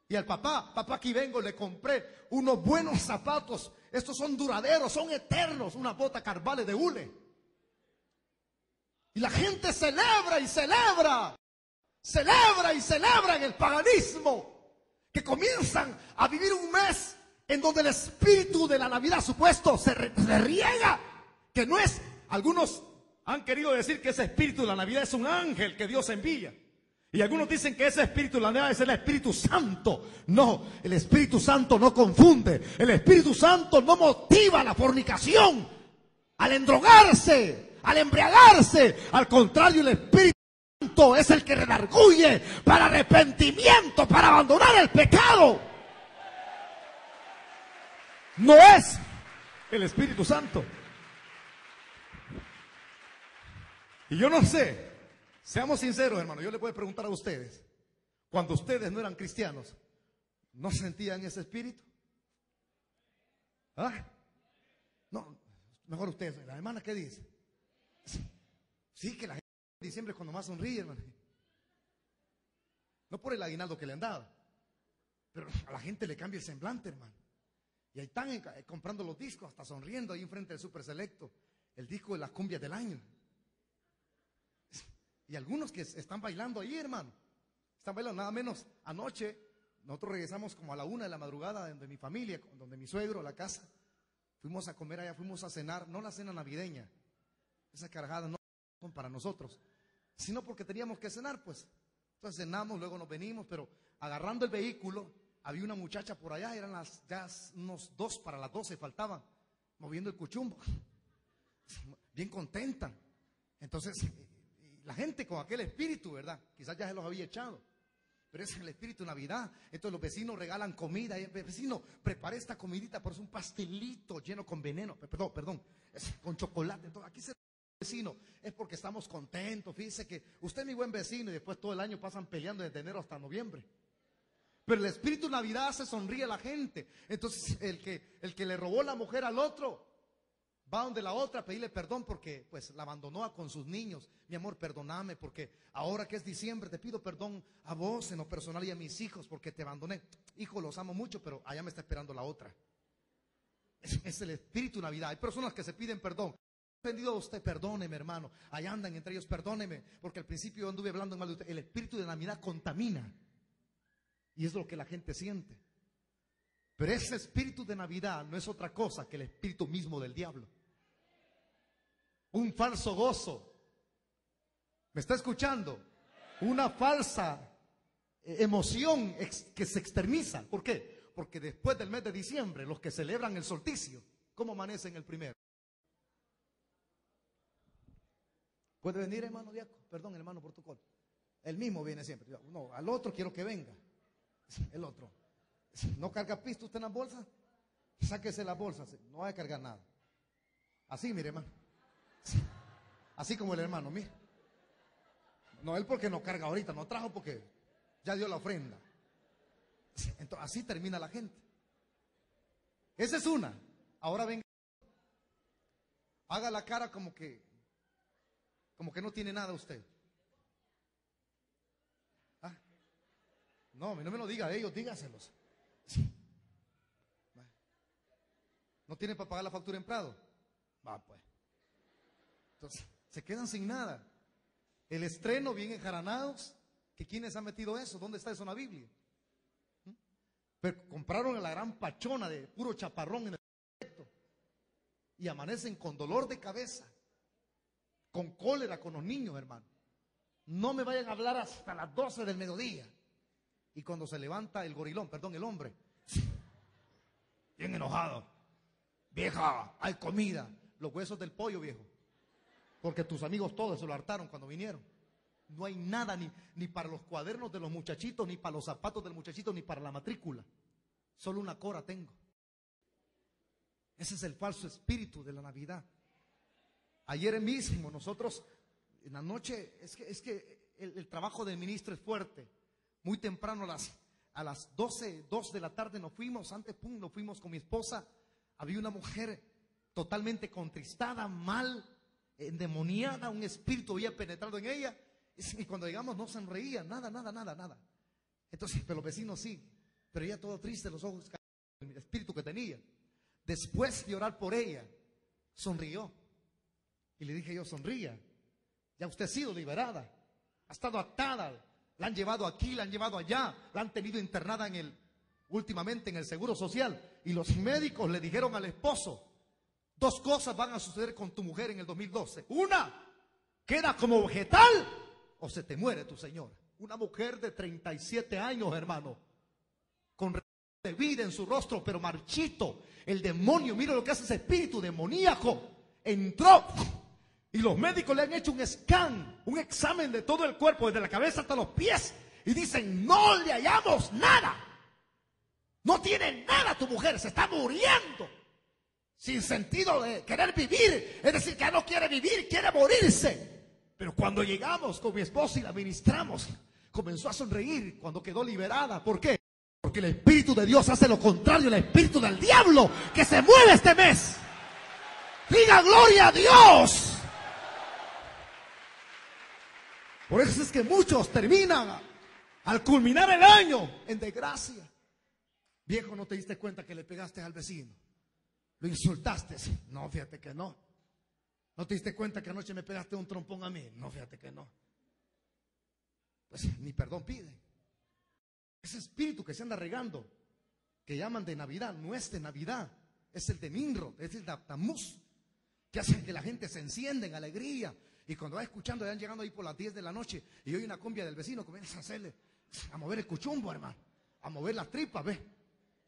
Y al papá, aquí vengo, le compré unos buenos zapatos. Estos son duraderos, son eternos, una bota Carvale de hule. Y la gente celebra y celebra. Celebra y celebra en el paganismo. Que comienzan a vivir un mes en donde el espíritu de la Navidad supuesto se riega. Que no es, algunos han querido decir que ese espíritu de la Navidad es un ángel que Dios envía. Y algunos dicen que ese espíritu de la Navidad es el Espíritu Santo. No, el Espíritu Santo no confunde. El Espíritu Santo no motiva la fornicación, al endrogarse, al embriagarse. Al contrario, el Espíritu Santo es el que redarguye para arrepentimiento, para abandonar el pecado. No es el Espíritu Santo. Y yo no sé, seamos sinceros, hermano, yo le puedo preguntar a ustedes, cuando ustedes no eran cristianos, ¿no sentían ese espíritu? ¿Ah? Mejor usted, la hermana, ¿qué dice? Sí, que la gente en diciembre es cuando más sonríe, hermano. No por el aguinaldo que le han dado, pero a la gente le cambia el semblante, hermano. Y ahí están comprando los discos, hasta sonriendo ahí enfrente del Super Selecto, el disco de las cumbias del año. Y algunos que están bailando ahí, hermano. Están bailando, nada menos anoche. Nosotros regresamos como a la 1 de la madrugada donde mi familia, donde mi suegro, la casa. Fuimos a comer allá, fuimos a cenar, no la cena navideña. Esa carajada no son para nosotros, sino porque teníamos que cenar, pues. Entonces cenamos, luego nos venimos, pero agarrando el vehículo, había una muchacha por allá, eran ya unos 2 para las 12 faltaban, moviendo el cuchumbo, bien contenta. Entonces, la gente con aquel espíritu, ¿verdad? Quizás ya se los había echado, pero es el espíritu de Navidad. Entonces los vecinos regalan comida, y vecino, prepare esta comidita, pero es un pastelito lleno con veneno, perdón, con chocolate. Entonces, aquí se vecino, es porque estamos contentos. Fíjese que usted es mi buen vecino y después todo el año pasan peleando desde enero hasta noviembre. Pero el espíritu de Navidad hace sonríe a la gente. Entonces el que le robó la mujer al otro va donde la otra a pedirle perdón porque pues la abandonó con sus niños. Mi amor, perdóname porque ahora que es diciembre te pido perdón a vos en lo personal y a mis hijos porque te abandoné. Hijo, los amo mucho, pero allá me está esperando la otra. Es el espíritu de Navidad. Hay personas que se piden perdón. Ofendido a usted, perdóneme, hermano. Allá andan entre ellos, perdóneme, porque al principio yo anduve hablando mal de usted. El espíritu de Navidad contamina, y es lo que la gente siente. Pero ese espíritu de Navidad no es otra cosa que el espíritu mismo del diablo. Un falso gozo. ¿Me está escuchando? Una falsa emoción que se externiza. ¿Por qué? Porque después del mes de diciembre, los que celebran el solsticio, ¿cómo amanecen el primero? ¿Puede venir, hermano Diaco? Perdón, hermano protocolo. El mismo viene siempre. No, al otro quiero que venga. El otro. ¿No carga pisto usted en las bolsas? Sáquese las bolsas. No va a cargar nada. Así, mire, hermano. Así como el hermano, mire. No, él porque no carga ahorita, no trajo porque ya dio la ofrenda. Entonces, así termina la gente. Esa es una. Ahora venga. Haga la cara como que no tiene nada usted. ¿Ah? No me lo diga a ellos, dígaselos. ¿No tiene para pagar la factura en Prado? Va, pues. Entonces, se quedan sin nada. El estreno, bien enjaranados. ¿Que quiénes han metido eso? ¿Dónde está eso en la Biblia? Pero compraron la gran pachona de puro chaparrón en el proyecto y amanecen con dolor de cabeza, con cólera con los niños, hermano. No me vayan a hablar hasta las 12 del mediodía. Y cuando se levanta el gorilón, el hombre, bien enojado. Vieja, hay comida. Los huesos del pollo, viejo. Porque tus amigos todos se lo hartaron cuando vinieron. No hay nada ni para los cuadernos de los muchachitos, ni para los zapatos del muchachito, ni para la matrícula. Solo una cora tengo. Ese es el falso espíritu de la Navidad. Ayer mismo nosotros, en la noche, es que el trabajo del ministro es fuerte. Muy temprano a las 12, 2 de la tarde nos fuimos. Antes, nos fuimos con mi esposa. Había una mujer totalmente contristada, mal, endemoniada. Un espíritu había penetrado en ella. Y cuando llegamos no sonreía, nada. Entonces, pero los vecinos sí. Pero ella todo triste, los ojos caídos, el espíritu que tenía. Después de orar por ella, sonrió. Y le dije yo, sonría. Ya usted ha sido liberada. Ha estado atada. La han llevado aquí, la han llevado allá. La han tenido internada últimamente en el Seguro Social. Y los médicos le dijeron al esposo, 2 cosas van a suceder con tu mujer en el 2012. Una, queda como vegetal o se te muere tu señora. Una mujer de 37 años, hermano, con de vida en su rostro, pero marchito. El demonio, mira lo que hace ese espíritu demoníaco. Entró y los médicos le han hecho un examen de todo el cuerpo, desde la cabeza hasta los pies, y dicen, no le hallamos nada. No tiene nada tu mujer, se está muriendo. Sin sentido de querer vivir, es decir, que ya no quiere vivir, quiere morirse. Pero cuando llegamos con mi esposa y la ministramos, comenzó a sonreír cuando quedó liberada. ¿Por qué? Porque el Espíritu de Dios hace lo contrario, el espíritu del diablo que se mueve este mes. Diga gloria a Dios. Por eso es que muchos terminan al culminar el año en desgracia. Viejo, ¿no te diste cuenta que le pegaste al vecino? ¿Lo insultaste? No, fíjate que no. ¿No te diste cuenta que anoche me pegaste un trompón a mí? No, fíjate que no. Pues ni perdón pide. Ese espíritu que se anda regando, que llaman de Navidad, no es de Navidad, es el de Nimrod, es el de Tamuz, que hace que la gente se encienda en alegría. Y cuando va escuchando, ya van llegando ahí por las 10 de la noche y oye una cumbia del vecino, comienza a hacerle, a mover el cuchumbo, hermano, a mover las tripas, ¿ves?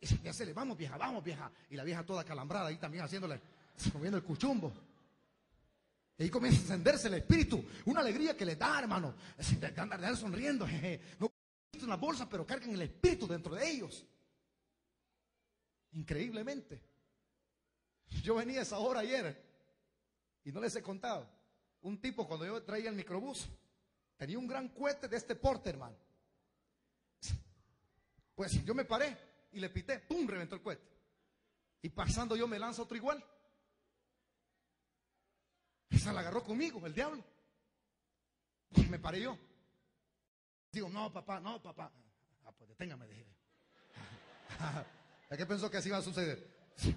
Y hacerle, vamos vieja. Y la vieja toda calambrada ahí también haciéndole, moviendo el cuchumbo. Y ahí comienza a encenderse el espíritu, una alegría que les da, hermano, de andar sonriendo. No en la bolsa, pero cargan el espíritu dentro de ellos. Increíblemente. Yo venía a esa hora ayer y no les he contado. Un tipo, cuando yo traía el microbús, tenía un gran cohete de este porte, hermano. Pues yo me paré y le pité, ¡pum!, reventó el cohete. Y pasando yo me lanzo otro igual. Esa la agarró conmigo, el diablo. Me paré yo. Digo, no, papá. Ah, pues deténgame, dije. ¿A qué pensó que así iba a suceder?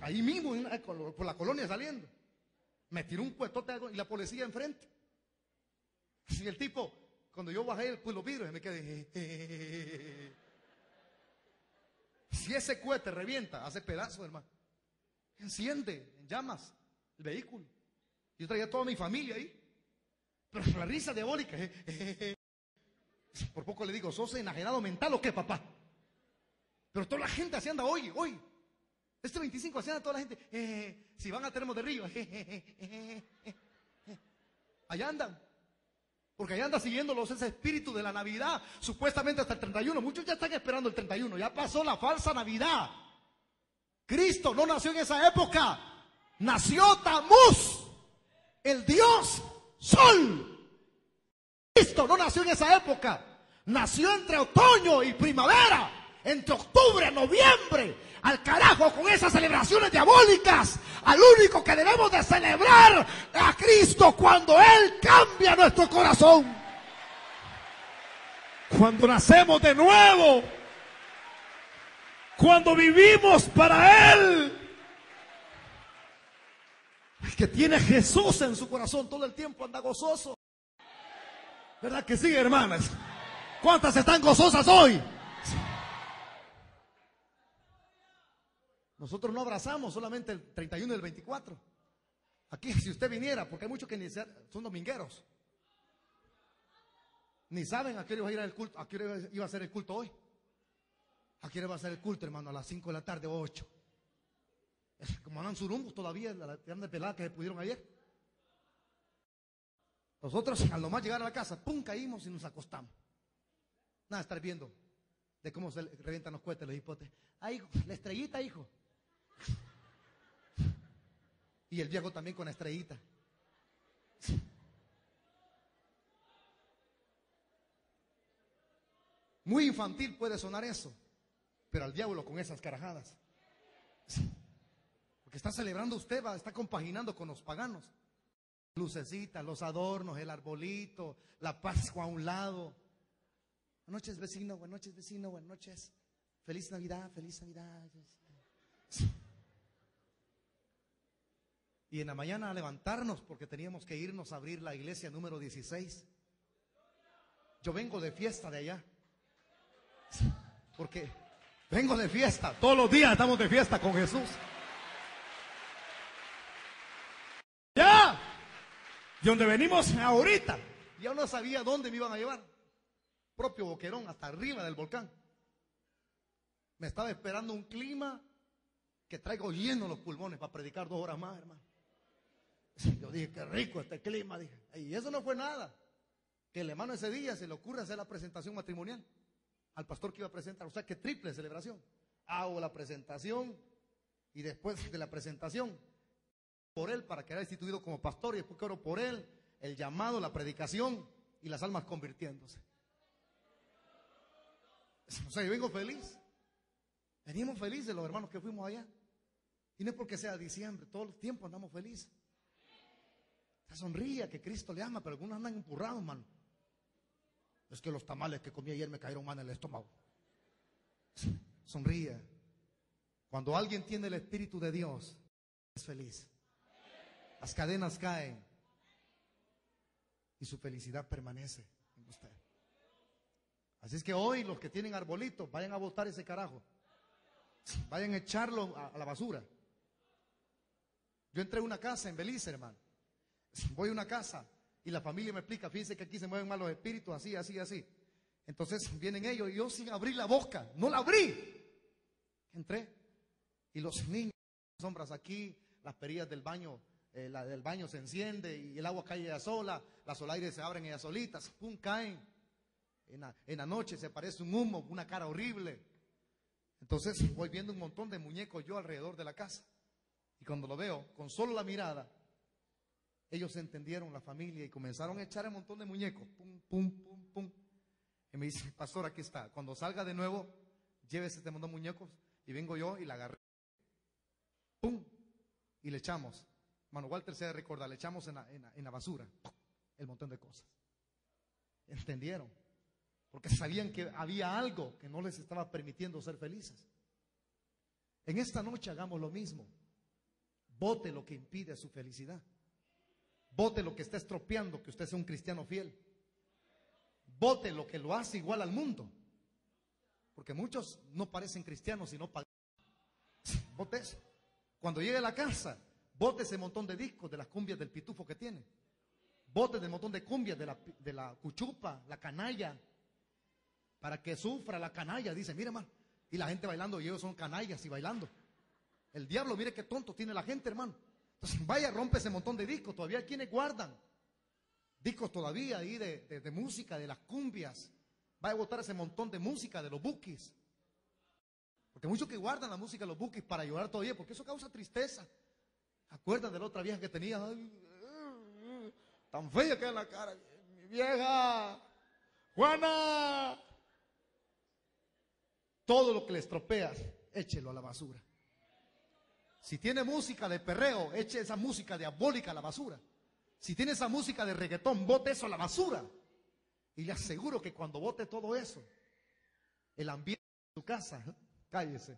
Ahí mismo, por la colonia saliendo. Me tiró un cuetote y la policía enfrente. Y el tipo, cuando yo bajé pues los vidrios, me quedé. Si ese cohete revienta, hace pedazos, hermano. Enciende en llamas el vehículo. Yo traía toda mi familia ahí. Pero la risa diabólica. Por poco le digo, ¿sos enajenado mental o qué, papá? Pero toda la gente así anda hoy. Este 25 así anda toda la gente. Si van a Termos de Río. Allá andan. Porque allá anda siguiéndolos ese espíritu de la Navidad. Supuestamente hasta el 31. Muchos ya están esperando el 31. Ya pasó la falsa Navidad. Cristo no nació en esa época. Nació Tamuz, el Dios Sol. Cristo no nació en esa época. Nació entre otoño y primavera. Entre octubre y noviembre. Al carajo con esas celebraciones diabólicas. Al único que debemos de celebrar a Cristo cuando Él cambia nuestro corazón. Cuando nacemos de nuevo. Cuando vivimos para Él. El que tiene Jesús en su corazón todo el tiempo anda gozoso. ¿Verdad que sí, hermanas? ¿Cuántas están gozosas hoy? Nosotros no abrazamos solamente el 31 y el 24. Aquí, si usted viniera, porque hay muchos que ni son domingueros. Ni saben a qué hora iba a ir al culto, a qué hora iba a ser el culto hoy. ¿A qué hora va a ser el culto, hermano? A las 5 de la tarde o 8. Como andan surumbos todavía, la grande pelada que se pudieron ayer. Nosotros, al nomás llegar a la casa, pum, caímos y nos acostamos. Nada, estar viendo de cómo se revientan los cohetes, los hipotes. Ay, hijo, la estrellita, hijo. Y el viejo también con la estrellita. Muy infantil puede sonar eso, pero al diablo con esas carajadas. Porque está celebrando usted, está compaginando con los paganos. Lucecitas, los adornos, el arbolito, la Pascua a un lado. Buenas noches, vecino, buenas noches, vecino, buenas noches. Feliz Navidad, feliz Navidad. Y en la mañana a levantarnos porque teníamos que irnos a abrir la iglesia número 16. Yo vengo de fiesta de allá. Porque vengo de fiesta. Todos los días estamos de fiesta con Jesús. Ya. De donde venimos ahorita. Ya no sabía dónde me iban a llevar. Propio Boquerón, hasta arriba del volcán. Me estaba esperando un clima que traigo lleno los pulmones para predicar 2 horas más, hermano. Yo dije, qué rico este clima, dije. Y eso no fue nada. Que el hermano ese día se le ocurre hacer la presentación matrimonial al pastor que iba a presentar. O sea, que triple celebración. Hago la presentación y después de la presentación, por él para que era instituido como pastor y después que oro por él, el llamado, la predicación y las almas convirtiéndose. O sea, yo vengo feliz. Venimos felices los hermanos que fuimos allá. Y no es porque sea diciembre, todo el tiempo andamos felices. Sonría que Cristo le ama, pero algunos andan empurrados, hermano. Es que los tamales que comí ayer me cayeron mal en el estómago. Sonría. Cuando alguien tiene el Espíritu de Dios, es feliz. Las cadenas caen y su felicidad permanece en usted. Así es que hoy los que tienen arbolitos, vayan a botar ese carajo. Vayan a echarlo a la basura. Yo entré a una casa en Belice, hermano. Voy a una casa y la familia me explica, fíjense que aquí se mueven malos espíritus, así, así, así. Entonces vienen ellos y yo sin abrir la boca, no la abrí. Entré y los niños, sombras aquí, las perillas del baño, la del baño se enciende y el agua cae ella sola, las solaires se abren ellas solitas, pum, caen. En la noche se aparece un humo, una cara horrible. Entonces voy viendo un montón de muñecos yo alrededor de la casa. Y cuando lo veo, con solo la mirada, ellos entendieron, la familia, y comenzaron a echar un montón de muñecos. Pum, pum, pum, pum. Y me dice, pastor, aquí está. Cuando salga de nuevo, llévese este montón de muñecos. Y vengo yo y la agarré. Pum. Y le echamos. Mano Walter se debe recordar, le echamos en la basura. ¡Pum! El montón de cosas. ¿Entendieron? Porque sabían que había algo que no les estaba permitiendo ser felices. En esta noche hagamos lo mismo. Bote lo que impide su felicidad. Bote lo que está estropeando que usted sea un cristiano fiel. Bote lo que lo hace igual al mundo. Porque muchos no parecen cristianos sino paganos. Bote eso. Cuando llegue a la casa, bote ese montón de discos de las cumbias del pitufo que tiene. Bote el montón de cumbias de la cuchupa, la canalla. Para que sufra la canalla, dice, mire hermano. Y la gente bailando, y ellos son canallas y bailando. El diablo, mire qué tonto tiene la gente, hermano. Entonces vaya, rompe ese montón de discos. Todavía hay quienes guardan discos todavía ahí de música, de las cumbias. Vaya a botar ese montón de música de los bukis. Porque muchos que guardan la música de los bukis para llorar todavía, porque eso causa tristeza. ¿Acuerdan de la otra vieja que tenía? Ay, tan fea que era la cara. Mi vieja, Juana. Todo lo que le estropea, échelo a la basura. Si tiene música de perreo, eche esa música diabólica a la basura. Si tiene esa música de reggaetón, bote eso a la basura. Y le aseguro que cuando bote todo eso, el ambiente de su casa, cállese,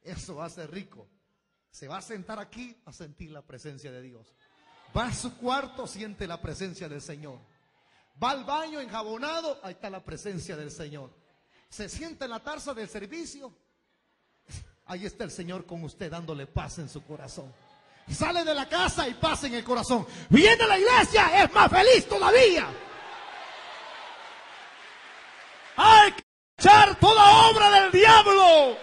eso va a ser rico. Se va a sentar aquí a sentir la presencia de Dios. Va a su cuarto, siente la presencia del Señor. Va al baño enjabonado, ahí está la presencia del Señor. Se sienta en la taza del servicio, ahí está el Señor con usted dándole paz en su corazón. Sale de la casa y paz en el corazón. Viene a la iglesia, es más feliz todavía. Hay que echar toda obra del diablo.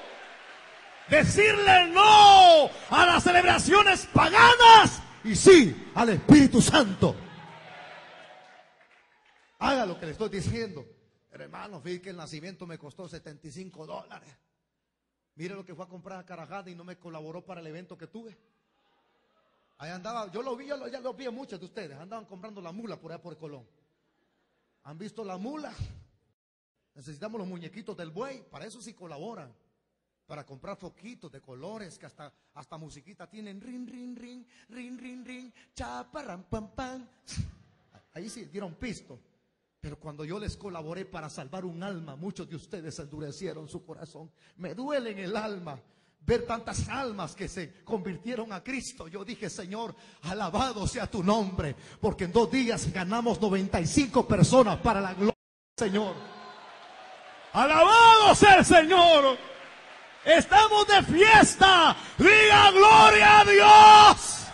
Decirle no a las celebraciones paganas y sí al Espíritu Santo. Haga lo que le estoy diciendo. Pero hermano, fíjate que el nacimiento me costó $75. Mire lo que fue a comprar a Carajada y no me colaboró para el evento que tuve. Ahí andaba, yo ya lo vi a muchos de ustedes, andaban comprando la mula por allá por Colón. ¿Han visto la mula? Necesitamos los muñequitos del buey, para eso sí colaboran. Para comprar foquitos de colores, que hasta musiquita tienen, rin, rin, rin, rin, rin, rin, chaparram, pam, pam. Ahí sí dieron pisto. Pero cuando yo les colaboré para salvar un alma, muchos de ustedes endurecieron su corazón. Me duele en el alma ver tantas almas que se convirtieron a Cristo. Yo dije, Señor, alabado sea tu nombre, porque en 2 días ganamos 95 personas para la gloria del Señor. Alabado sea el Señor. Estamos de fiesta. Diga gloria a Dios.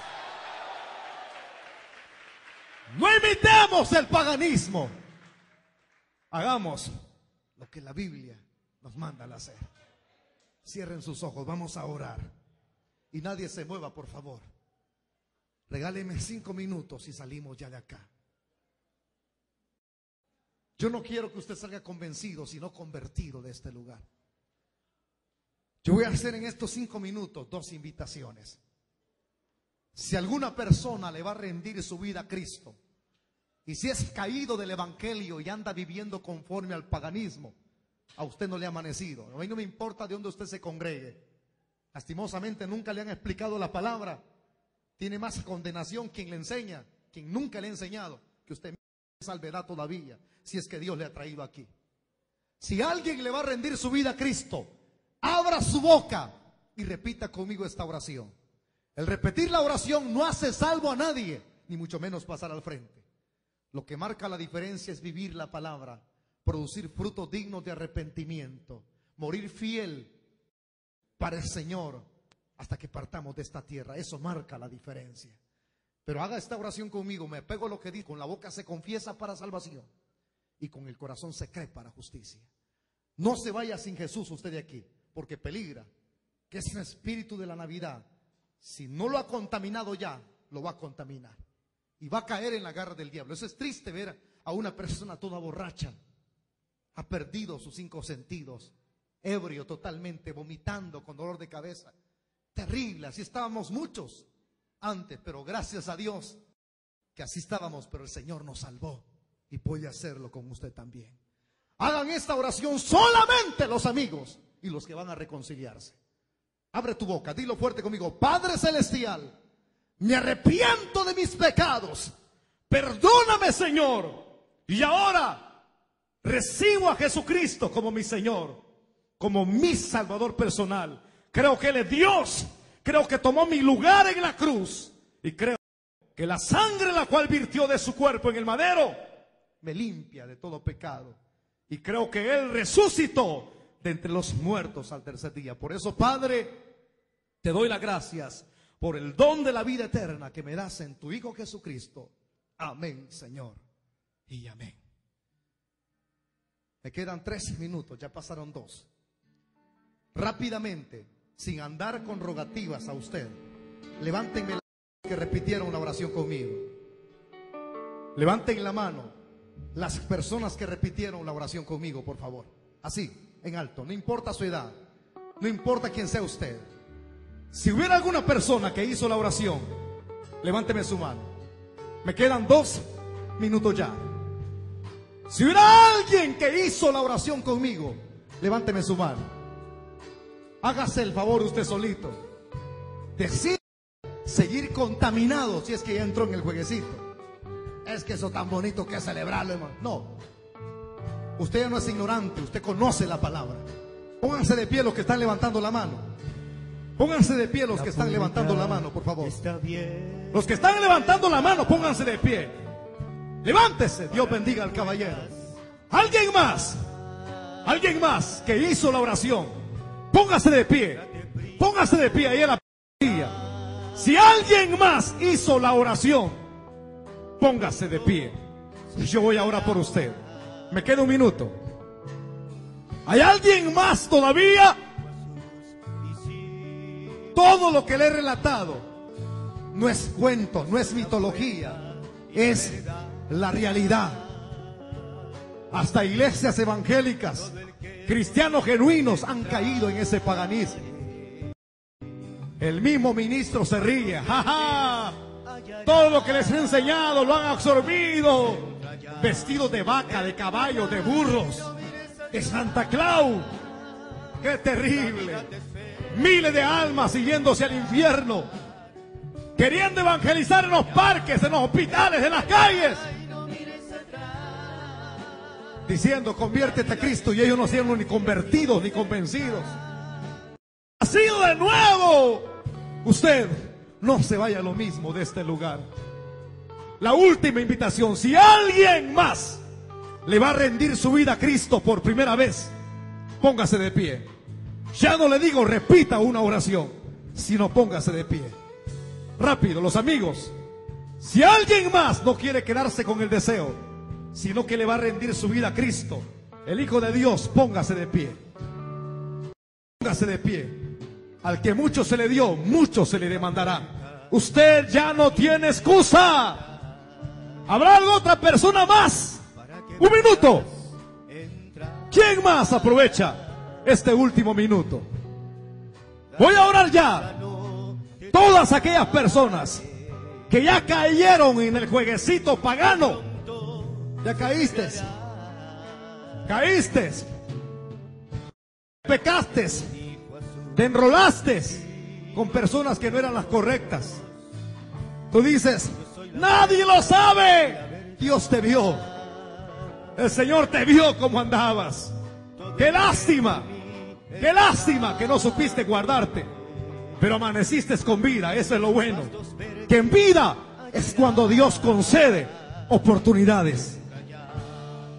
No imitemos el paganismo. Hagamos lo que la Biblia nos manda a hacer. Cierren sus ojos, vamos a orar. Y nadie se mueva, por favor. Regáleme 5 minutos y salimos ya de acá. Yo no quiero que usted salga convencido, sino convertido de este lugar. Yo voy a hacer en estos 5 minutos 2 invitaciones. Si alguna persona le va a rendir su vida a Cristo, y si es caído del evangelio y anda viviendo conforme al paganismo, a usted no le ha amanecido. A mí no me importa de dónde usted se congregue. Lastimosamente nunca le han explicado la palabra. Tiene más condenación quien le enseña quien nunca le ha enseñado que usted salvará todavía, si es que Dios le ha traído aquí. Si alguien le va a rendir su vida a Cristo, abra su boca y repita conmigo esta oración. El repetir la oración no hace salvo a nadie, ni mucho menos pasar al frente. Lo que marca la diferencia es vivir la palabra, producir frutos dignos de arrepentimiento, morir fiel para el Señor hasta que partamos de esta tierra. Eso marca la diferencia. Pero haga esta oración conmigo. Me pego a lo que digo. Con la boca se confiesa para salvación y con el corazón se cree para justicia. No se vaya sin Jesús usted de aquí, porque peligra que ese espíritu de la Navidad, si no lo ha contaminado ya, lo va a contaminar y va a caer en la garra del diablo. Eso es triste, ver a una persona toda borracha, ha perdido sus 5 sentidos, ebrio totalmente, vomitando con dolor de cabeza. Terrible, así estábamos muchos antes, pero gracias a Dios que así estábamos, pero el Señor nos salvó y puede hacerlo con usted también. Hagan esta oración solamente los amigos y los que van a reconciliarse. Abre tu boca, dilo fuerte conmigo. Padre Celestial, me arrepiento de mis pecados, perdóname, Señor, y ahora recibo a Jesucristo como mi Señor, como mi Salvador personal. Creo que Él es Dios, creo que tomó mi lugar en la cruz y creo que la sangre la cual virtió de su cuerpo en el madero me limpia de todo pecado. Y creo que Él resucitó de entre los muertos al tercer día. Por eso, Padre, te doy las gracias por el don de la vida eterna que me das en tu Hijo Jesucristo. Amén, Señor, y amén. Me quedan 3 minutos, ya pasaron 2. Rápidamente, sin andar con rogativas a usted, levántenme la mano que repitieron la oración conmigo. Levanten la mano las personas que repitieron la oración conmigo, por favor. Así, en alto, no importa su edad, no importa quién sea usted. Si hubiera alguna persona que hizo la oración, levánteme su mano. Me quedan 2 minutos ya. Si hubiera alguien que hizo la oración conmigo, levánteme su mano. Hágase el favor usted solito. Decide seguir contaminado si es que ya entró en el jueguecito. Es que eso tan bonito que es celebrarlo, hermano. No. Usted ya no es ignorante, usted conoce la palabra. Pónganse de pie los que están levantando la mano. Pónganse de pie los que están levantando la mano, por favor. Los que están levantando la mano, pónganse de pie. Levántese, Dios bendiga al caballero. Alguien más que hizo la oración, póngase de pie. Póngase de pie ahí en la pilla. Si alguien más hizo la oración, póngase de pie. Yo voy ahora por usted. Me queda 1 minuto. ¿Hay alguien más todavía? Todo lo que le he relatado no es cuento, no es mitología, es la realidad. Hasta iglesias evangélicas, cristianos genuinos han caído en ese paganismo. El mismo ministro se ríe. ¡Ja, ja! Todo lo que les he enseñado lo han absorbido. Vestidos de vaca, de caballo, de burros, de Santa Claus. ¡Qué terrible! Miles de almas siguiéndose al infierno, queriendo evangelizar en los parques, en los hospitales, en las calles, diciendo conviértete a Cristo, y ellos no siendo ni convertidos ni convencidos. Ha sido de nuevo. Usted no se vaya lo mismo de este lugar. La última invitación: si alguien más le va a rendir su vida a Cristo por primera vez, póngase de pie. Ya no le digo repita una oración, sino póngase de pie. Rápido, los amigos. Si alguien más no quiere quedarse con el deseo, sino que le va a rendir su vida a Cristo, el Hijo de Dios, póngase de pie. Póngase de pie. Al que mucho se le dio, mucho se le demandará. Usted ya no tiene excusa. ¿Habrá alguna otra persona más? 1 minuto. ¿Quién más aprovecha este último minuto? Voy a orar ya. Todas aquellas personas que ya cayeron en el jueguecito pagano. Ya caíste. Caíste. Pecaste. Te enrolaste con personas que no eran las correctas. Tú dices, Nadie lo sabe. Dios te vio. El Señor te vio como andabas. Qué lástima que no supiste guardarte. Pero amaneciste con vida, eso es lo bueno. Que en vida es cuando Dios concede oportunidades.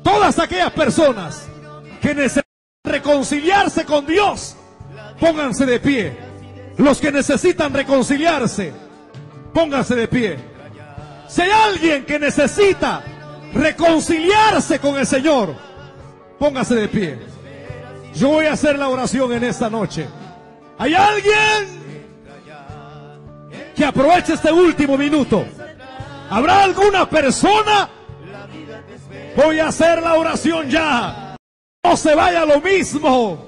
Todas aquellas personas que necesitan reconciliarse con Dios, pónganse de pie. Los que necesitan reconciliarse, pónganse de pie. Si hay alguien que necesita reconciliarse con el Señor, póngase de pie. Yo voy a hacer la oración en esta noche. ¿Hay alguien que aproveche este último minuto? ¿Habrá alguna persona? Voy a hacer la oración ya. No se vaya lo mismo.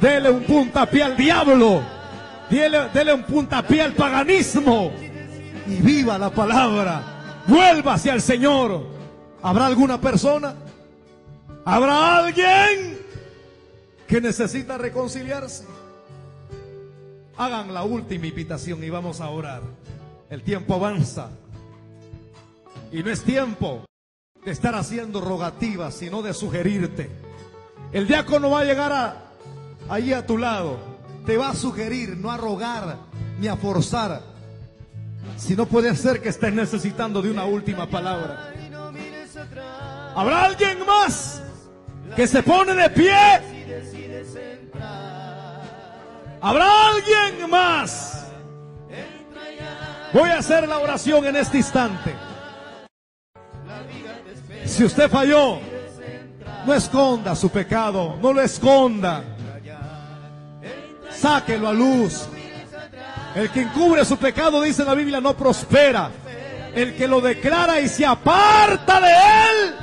Dele un puntapié al diablo. Dele un puntapié al paganismo. Y viva la palabra. Vuélvase al Señor. ¿Habrá alguna persona? ¿Habrá alguien que necesita reconciliarse? Hagan la última invitación y vamos a orar. El tiempo avanza. Y no es tiempo de estar haciendo rogativas, sino de sugerirte. El diácono va a llegar ahí a tu lado. Te va a sugerir, no a rogar ni a forzar. Si no, puede ser que estés necesitando de una última palabra. ¿Habrá alguien más que se pone de pie? ¿Habrá alguien más? Voy a hacer la oración en este instante. Si usted falló, no esconda su pecado, no lo esconda. Sáquelo a luz. El que encubre su pecado, dice la Biblia, no prospera. El que lo declara y se aparta de él,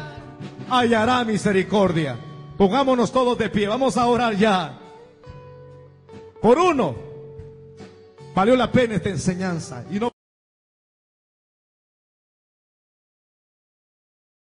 hallará misericordia. Pongámonos todos de pie, vamos a orar ya. Por uno, valió la pena esta enseñanza. Y no